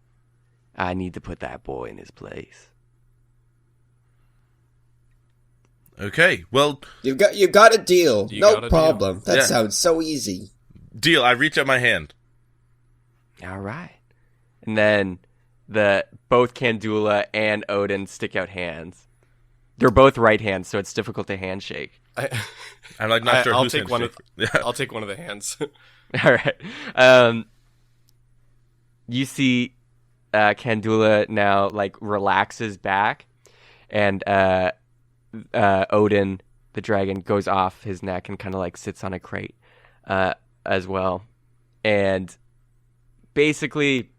I need to put that boy in his place. okay, well, You got a deal. You No got a problem. That Yeah. sounds so easy. deal. I reach out my hand. All right. And then both Kandula and Odin stick out hands. They're both right hands, so it's difficult to handshake. I'm like not sure I'll who's take one of. Yeah. I'll take one of the hands. All right. You see Kandula now like relaxes back, and Odin, the dragon, goes off his neck and kind of like sits on a crate as well. And basically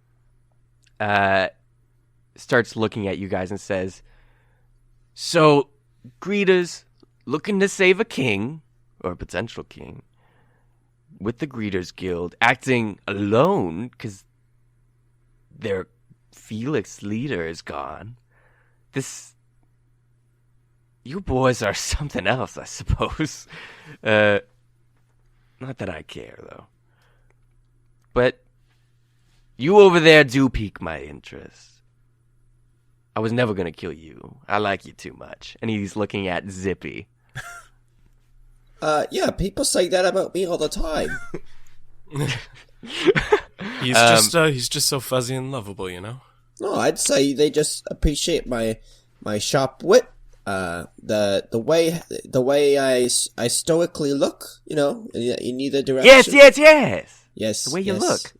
starts looking at you guys and says, so, greeters looking to save a king, or a potential king, with the Greeters Guild, acting alone because their Felix leader is gone. You boys are something else, I suppose. Not that I care, though. But you over there do pique my interest. I was never gonna kill you. I like you too much. And he's looking at Zippy. Yeah, people say that about me all the time. He's just so fuzzy and lovable, you know. No, I'd say they just appreciate my sharp wit. The way I stoically look, you know, in either direction. Yes. Yes, The way you yes. look.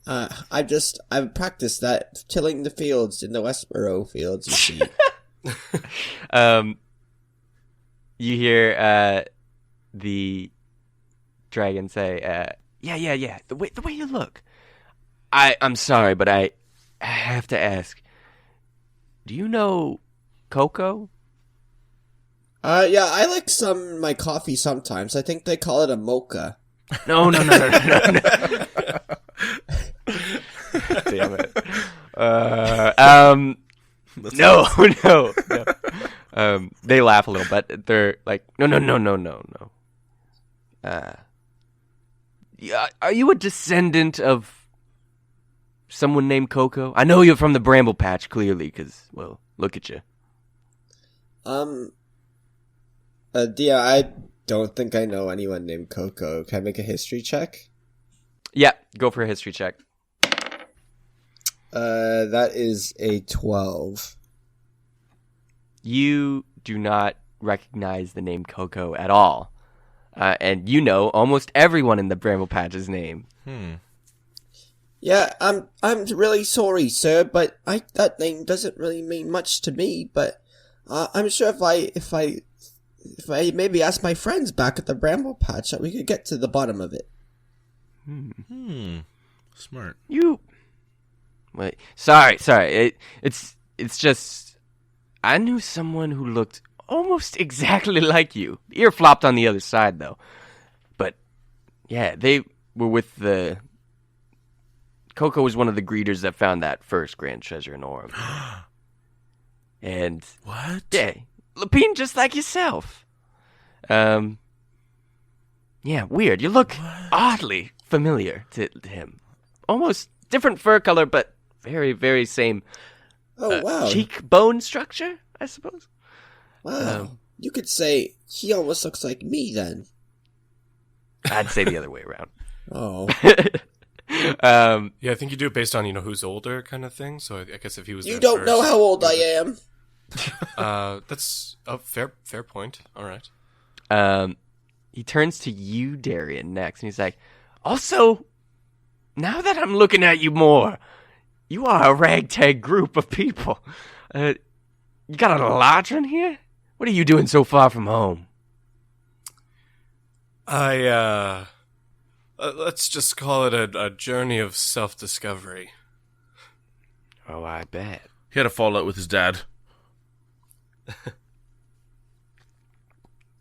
I've practiced that tilling the fields in the Westboro fields. You see. You hear the dragon say, yeah. The way you look. I'm sorry, but I have to ask. Do you know Coco? Yeah, I like my coffee sometimes. I think they call it a mocha. No. Damn it. No. They laugh a little, but they're like, no. Yeah, are you a descendant of someone named Coco? I know you're from the Bramble Patch, clearly, because, well, look at you. Dear, I don't think I know anyone named Coco. Can I make a history check? Yeah, go for a history check. That is a 12. You do not recognize the name Coco at all. And you know almost everyone in the Bramble Patch's name. Yeah, I'm really sorry, sir, but that name doesn't really mean much to me. But I'm sure if I maybe ask my friends back at the Bramble Patch, that we could get to the bottom of it. Smart. Wait, sorry. It's just I knew someone who looked almost exactly like you. Ear flopped on the other side though. But yeah, they were with the Coco was one of the greeters that found that first grand treasure in Orem. And What? yeah, Lapine just like yourself. Yeah, weird. You look oddly familiar to him. Almost different fur color, but very, very same Oh, wow. cheekbone structure, I suppose. Wow. You could say he almost looks like me then. I'd say the other way around. Oh. Yeah, I think you do it based on who's older kind of thing. So I guess if he was You there don't first, know how old I am. That's a fair point. All right. He turns to you, Darian, next, and he's like, Also, now that I'm looking at you more, you are a ragtag group of people. You got a lodging here? What are you doing so far from home? Let's just call it a journey of self-discovery. Oh, I bet. He had a fallout with his dad.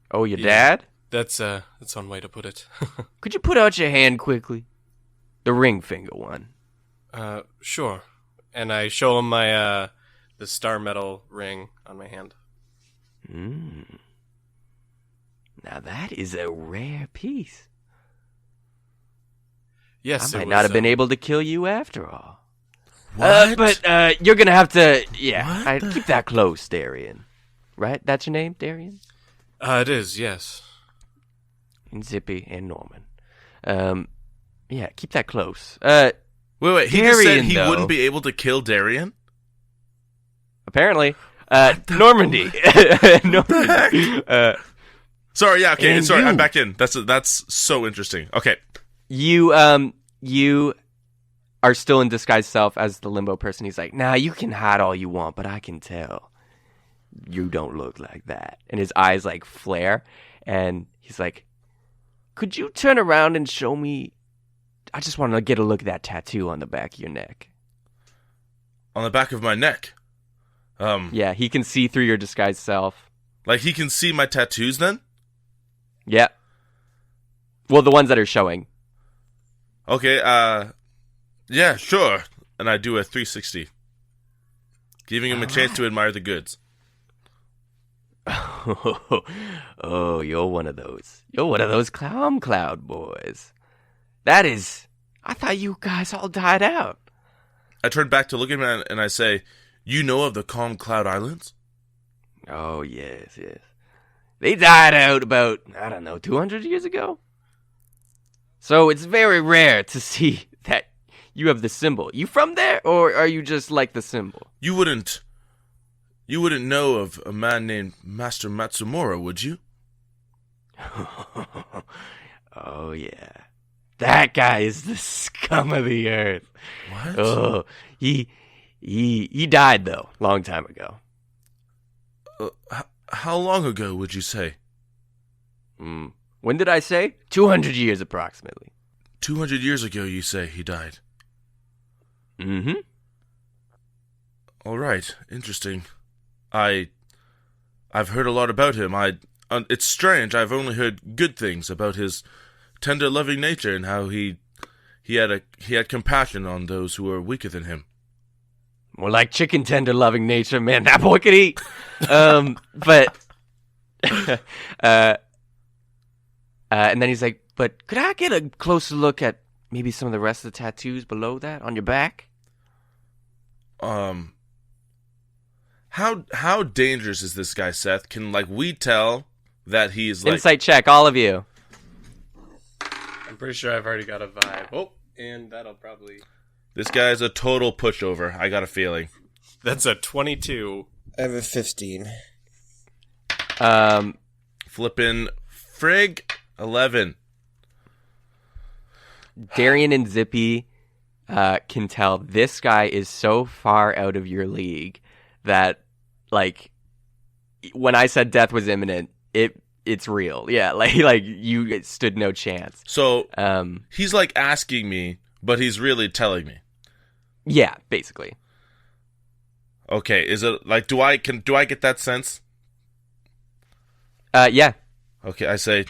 Oh, your dad? That's one way to put it. Could you put out your hand quickly? The ring finger one. Sure. And I show him my, the star metal ring on my hand. Now that is a rare piece. Yes, I might not have been able to kill you after all. What? But you're gonna have to, What the- keep that close, Darian. Right? That's your name, Darian? It is, yes. And Zippy and Norman. Yeah, keep that close. Wait. He just said Darian, he though. wouldn't be able to kill Darian? Apparently. Normandy. Normandy. Sorry, yeah, okay, And sorry, you. I'm back in. That's so interesting. Okay. You are still in disguise self as the limbo person. He's like, nah, you can hide all you want, but I can tell you don't look like that. And his eyes like flare, and he's like, could you turn around and show me? I just want to get a look at that tattoo on the back of your neck. On the back of my neck. Yeah, he can see through your disguised self. Like he can see my tattoos then? Yeah. Well, the ones that are showing. Okay, yeah, sure. And I do a 360. Giving him a chance to admire the goods. Oh, you're one of those. You're one of those Calm Cloud boys. That is... I thought you guys all died out. I turn back to look at him and I say, you know of the Calm Cloud Islands? Oh, yes. They died out about, 200 years ago? So it's very rare to see that you have the symbol. You from there, or are you just like the symbol? You wouldn't know of a man named Master Matsumura, would you? Oh, yeah. That guy is the scum of the earth. What? Oh, he died, though, long time ago. How long ago would you say? When did I say? 200 years, approximately. 200 years ago, you say he died. Mm-hmm. All right, interesting. I've heard a lot about him. It's strange. I've only heard good things about his tender, loving nature and how he had compassion on those who were weaker than him. More like chicken tender loving nature, man. That boy could eat. But and then he's like, but could I get a closer look at maybe some of the rest of the tattoos below that on your back? How dangerous is this guy, Seth? Can we tell that he's like Insight check, all of you. I'm pretty sure I've already got a vibe. Oh, and that'll probably... this guy's a total pushover. I got a feeling. That's a 22. I have a 15. Flippin' frig 11. Darian and Zippy can tell this guy is so far out of your league that, when I said death was imminent, it's real. Yeah, like you stood no chance. So he's asking me, but he's really telling me. Yeah, basically. Okay, is it do I get that sense? Yeah. Okay, I say,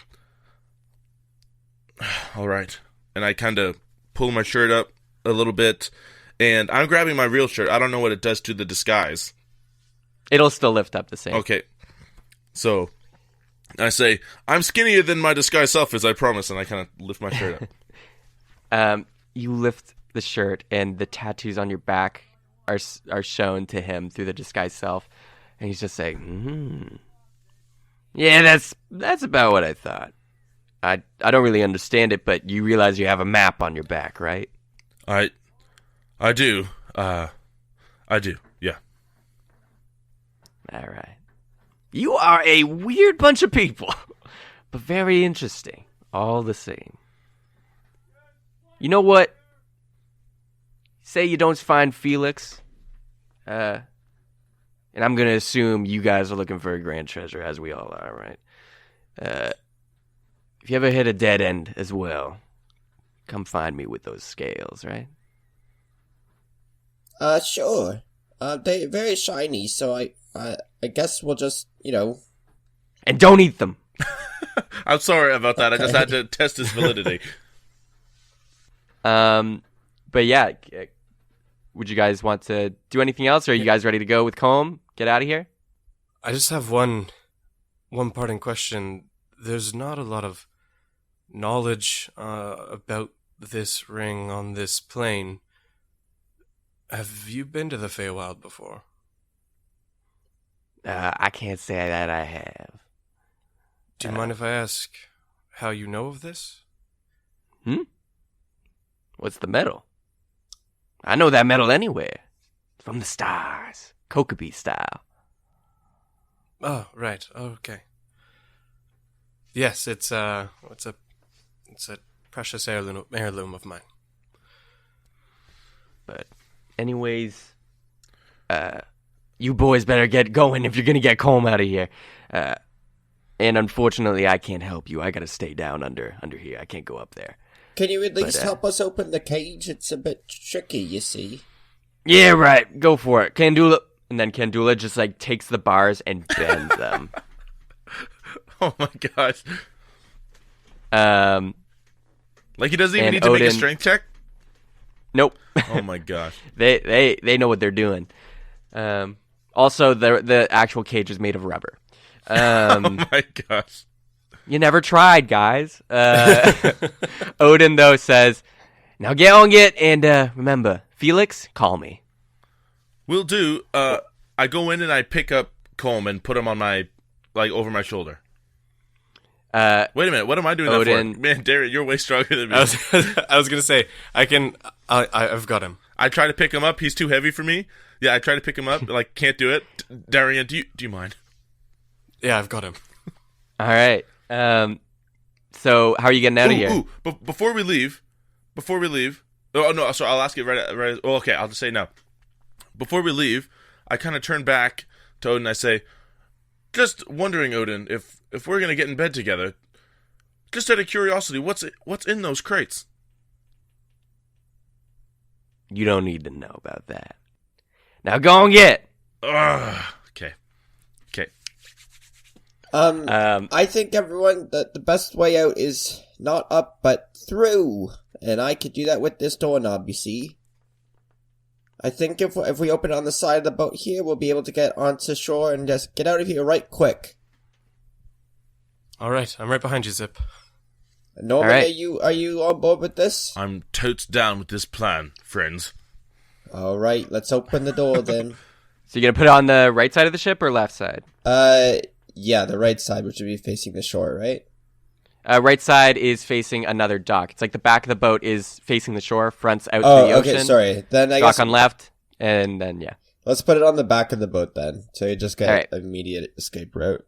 all right, and I kind of pull my shirt up a little bit, and I'm grabbing my real shirt. I don't know what it does to the disguise. It'll still lift up the same. Okay, so I say, I'm skinnier than my disguised self is, I promise, and I kind of lift my shirt up. You lift the shirt, and the tattoos on your back are shown to him through the disguised self, and he's just saying, yeah, that's about what I thought. I don't really understand it, but you realize you have a map on your back, right? I do. I do. Yeah. All right. You are a weird bunch of people, but very interesting, all the same. You know what? Say you don't find Felix. And I'm going to assume you guys are looking for a grand treasure, as we all are, right? If you ever hit a dead end as well, come find me with those scales, right? Sure. They're very shiny, so I guess we'll just, And don't eat them. I'm sorry about that. I just had to test his validity. But yeah, would you guys want to do anything else? Or are you guys ready to go with Colm? Get out of here? I just have one parting question. There's not a lot of knowledge about this ring on this plane. Have you been to the Feywild before? I can't say that I have. Do you mind if I ask how you know of this? What's the metal? I know that metal anywhere. From the stars. Kokobee style. Oh, right. Okay. Yes, it's a precious heirloom of mine. But anyways, you boys better get going if you're gonna get Colm out of here. And unfortunately, I can't help you. I gotta stay down under here. I can't go up there. Can you at least help us open the cage? It's a bit tricky, you see. Yeah, right. Go for it. Kandula. And then Kandula just, takes the bars and bends them. Oh, my gosh. He doesn't even need to make a strength check? Nope. Oh, my gosh. They know what they're doing. Also, the actual cage is made of rubber. Oh, my gosh. You never tried, guys. Odin, though, says, now get on it, and remember, Felix, call me. Will do. I go in and I pick up Colm and put him on my, over my shoulder. Wait a minute, what am I doing Odin, that for? Man, Darren, you're way stronger than me. I was gonna say, I've got him. I try to pick him up, he's too heavy for me. Yeah, I try to pick him up, can't do it. Darian, do you mind? Yeah, I've got him. All right. So how are you getting out of here? But before we leave, oh no, so I'll ask it right. Oh, okay, I'll just say now. Before we leave, I kind of turn back to Odin. I say, just wondering, Odin, if we're gonna get in bed together, just out of curiosity, what's in those crates? You don't need to know about that. Now go and get. Okay. I think everyone that the best way out is not up but through, and I could do that with this doorknob. You see, I think if we open it on the side of the boat here, we'll be able to get onto shore and just get out of here right quick. All right, I'm right behind you, Zip. Norman, right. are you on board with this? I'm totes down with this plan, friends. All right, let's open the door then. So you're gonna put it on the right side of the ship or left side? Yeah, the right side, which would be facing the shore, right? Right side is facing another dock. It's like the back of the boat is facing the shore, front's out to the ocean. Okay, sorry. Then I dock guess on left, and then yeah. Let's put it on the back of the boat then, so you just get All right. immediate escape route.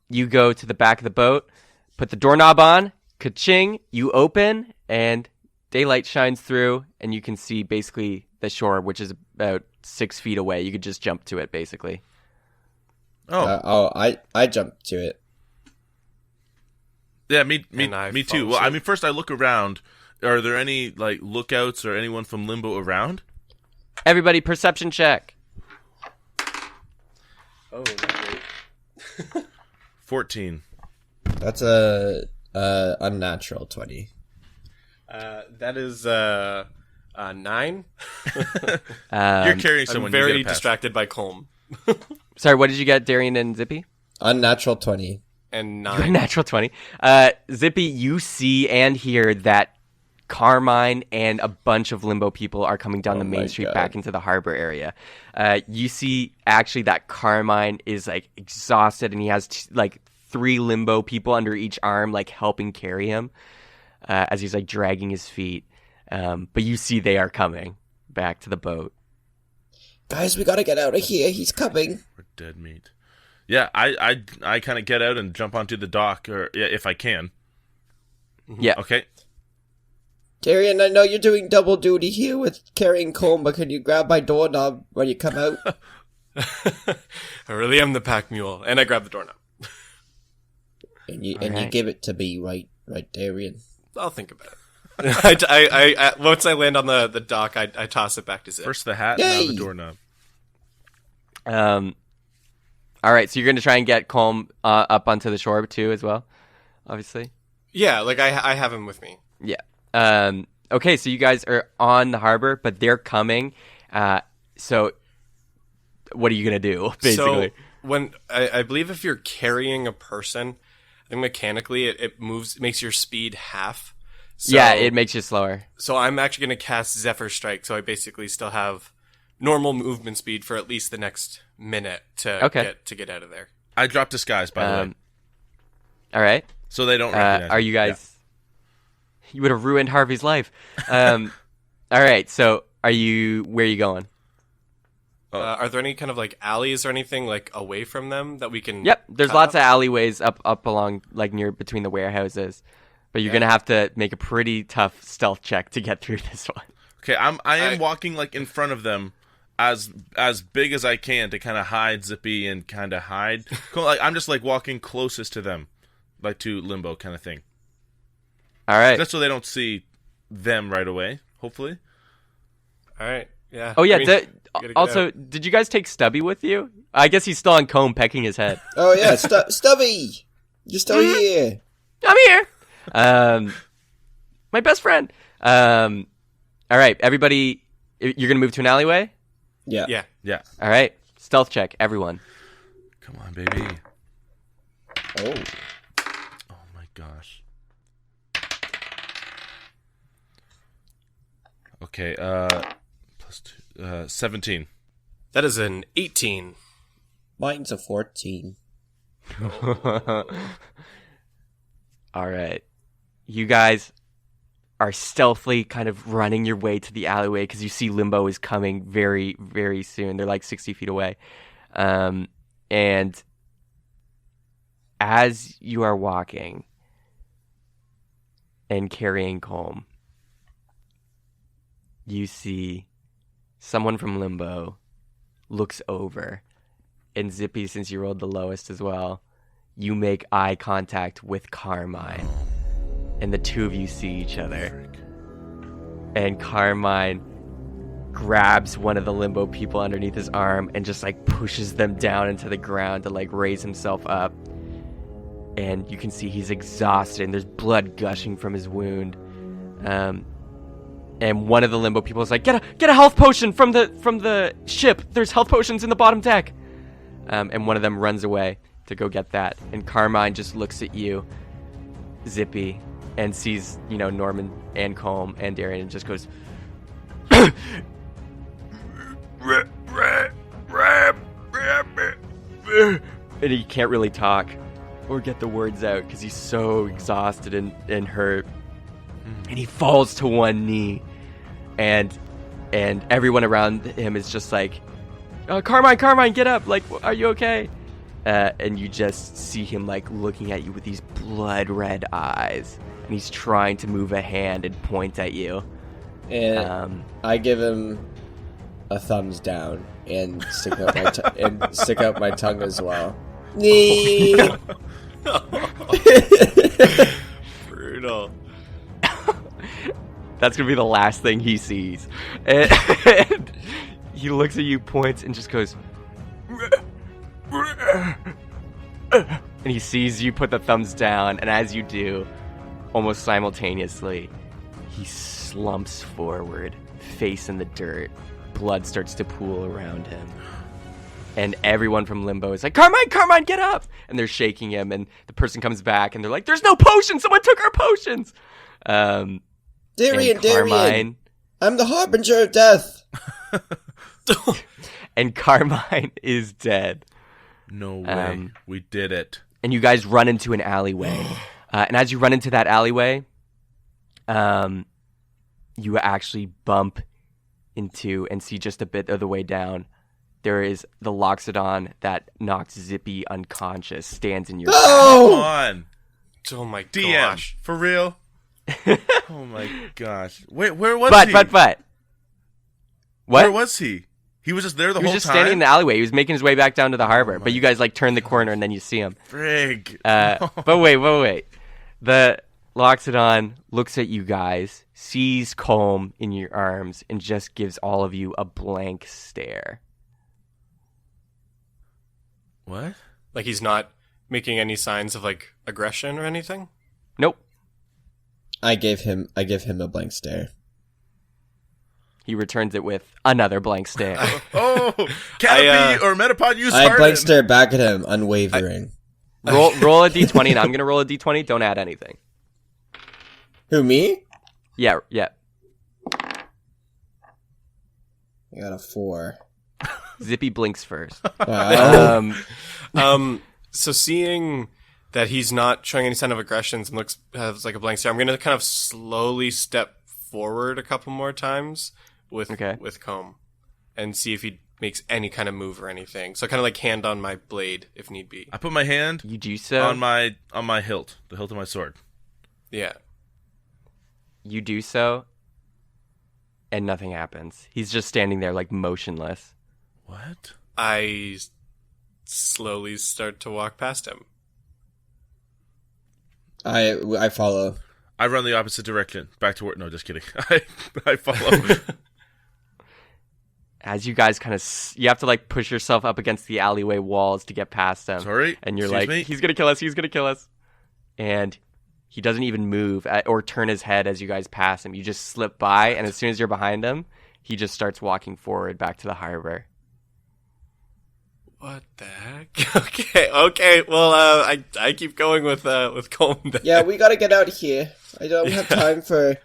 You go to the back of the boat, put the doorknob on, ka-ching, you open, and daylight shines through, and you can see basically the shore, which is about 6 feet away. You could just jump to it, basically. I jumped to it. Yeah, me And too. Well, I mean, first I look around. Are there any lookouts or anyone from Limbo around? Everybody, perception check. Oh, great. 14. That's a unnatural 20. That is 9. You're carrying someone. I'm very you get a pass. distracted by Colm. Sorry, what did you get, Darian and Zippy? Unnatural 20. And You got a 9. natural 20. Zippy, you see and hear that Carmine and a bunch of Limbo people are coming down the my main street God. back into the harbor area. You see actually that Carmine is exhausted and he has 3 Limbo people under each arm helping carry him as he's dragging his feet. But you see they are coming back to the boat. Guys, we gotta get out of here. He's coming. We're dead meat. Yeah, I kind of get out and jump onto the dock, or if I can. Yeah. Okay. Darian, I know you're doing double duty here with carrying Colm, but can you grab my doorknob when you come out? I really am the pack mule, and I grab the doorknob. And you Alright. give it to me, right, Darian? I'll think about it. I once I land on the dock, I toss it back to Zip. First the hat, now Yay! the doorknob. All right, so you're gonna try and get Colm up onto the shore too, as well, obviously. Yeah, like I have him with me. Yeah. Okay, so you guys are on the harbor, but they're coming. So what are you gonna do, basically? So when I believe if you're carrying a person, I think mechanically it makes your speed half. So, yeah, it makes you slower. So I'm actually going to cast Zephyr Strike, so I basically still have normal movement speed for at least the next minute to get out of there. I dropped disguise, by the way. All right. So they don't recognize Are me. you guys? You would have ruined Harvey's life. All right. So where are you going? Are there any kind of like alleys or anything like away from them that we can? Yep. There's cut lots up? of alleyways up along like near between the warehouses, but you're gonna have to make a pretty tough stealth check to get through this one. Okay, I am walking like in front of them as big as I can to kind of hide Zippy and kind of hide. Like I'm just like walking closest to them, like to Limbo kind of thing. All right. Just so they don't see them right away, hopefully. All right. Yeah. Oh yeah. I mean, you gotta get Also, out. did you guys take Stubby with you? I guess he's still on Colm pecking his head. Oh yeah, Stubby! You're still here. I'm here. My best friend. All right, everybody, you're gonna move to an alleyway. Yeah. Yeah. All right, stealth check, everyone. Come on, baby. Oh. Oh my gosh. Okay, plus 2, 17. That is an 18. Mine's a 14. All right, you guys are stealthily kind of running your way to the alleyway because you see Limbo is coming very, very soon. They're like 60 feet away, and as you are walking and carrying Colm, you see someone from Limbo looks over, and Zippy, since you rolled the lowest as well, you make eye contact with Carmine, and the two of you see each other, and Carmine grabs one of the Limbo people underneath his arm and just like pushes them down into the ground to like raise himself up, and you can see he's exhausted and there's blood gushing from his wound. And one of the Limbo people is like, get a health potion from the ship. There's health potions in the bottom deck. And one of them runs away to go get that. And Carmine just looks at you, Zippy, and sees, Norman and Colm and Darian, and just goes, and he can't really talk or get the words out because he's so exhausted and hurt. And he falls to one knee, and everyone around him is just like, Carmine, get up! Like, are you okay? And you just see him like looking at you with these blood red eyes, and he's trying to move a hand and point at you. And I give him a thumbs down and stick out my tongue as well. Brutal. That's gonna be the last thing he sees, and he looks at you, points, and just goes, and he sees you put the thumbs down, and as you do, almost simultaneously, he slumps forward, face in the dirt. Blood starts to pool around him, and everyone from Limbo is like, Carmine, get up! And they're shaking him, and the person comes back, and they're like, there's no potion! Someone took our potions! Darian, I'm the harbinger of death. And Carmine is dead. No way. We did it. And you guys run into an alleyway. And as you run into that alleyway, you actually bump into and see just a bit of the way down. There is the Loxodon that knocked Zippy unconscious, stands in your Come on. Oh my DM. gosh. For real? Oh my gosh! Wait, where was But he? what? Where was he? He was just there the He was whole just time. standing in the alleyway. He was making his way back down to the harbor. my But you guys like turn the corner and then you see him. Frig. But wait. The Loxodon looks at you guys, sees Colm in your arms, and just gives all of you a blank stare. What? Like he's not making any signs of like aggression or anything? Nope. I give him a blank stare. He returns it with another blank stare. Oh, Canopy or Metapod use I Harden. blank stare back at him, unwavering. roll a d20, and I'm gonna roll a d20. Don't add anything. Who, me? Yeah. I got a 4. Zippy blinks first. Wow. So seeing that he's not showing any sign of aggressions and has like a blank stare, I'm gonna kind of slowly step forward a couple more times with Colm and see if he makes any kind of move or anything. So kind of like hand on my blade if need be. I put my hand You do so. on my hilt, the hilt of my sword. Yeah. You do so, and nothing happens. He's just standing there like motionless. What? I slowly start to walk past him. I follow. I run the opposite direction, back to work. No, just kidding. I follow. As you guys you have to like push yourself up against the alleyway walls to get past him. Sorry? And you're Excuse like, me? he's gonna kill us. And he doesn't even move or turn his head as you guys pass him. You just slip by, and as soon as you're behind him, he just starts walking forward back to the harbor. What the heck? Okay. Well, I keep going with Colm. Then. Yeah, we gotta get out of here. I don't have time for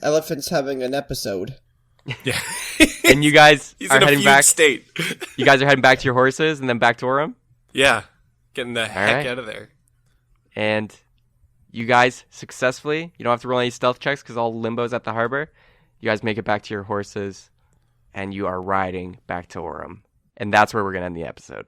elephants having an episode. Yeah. And you guys He's are in a heading fugue back. state. You guys are heading back to your horses and then back to Orem. Yeah. Getting the heck right. out of there. And you guys successfully, you don't have to roll any stealth checks because all Limbo's at the harbor. You guys make it back to your horses, and you are riding back to Orem. And that's where we're going to end the episode.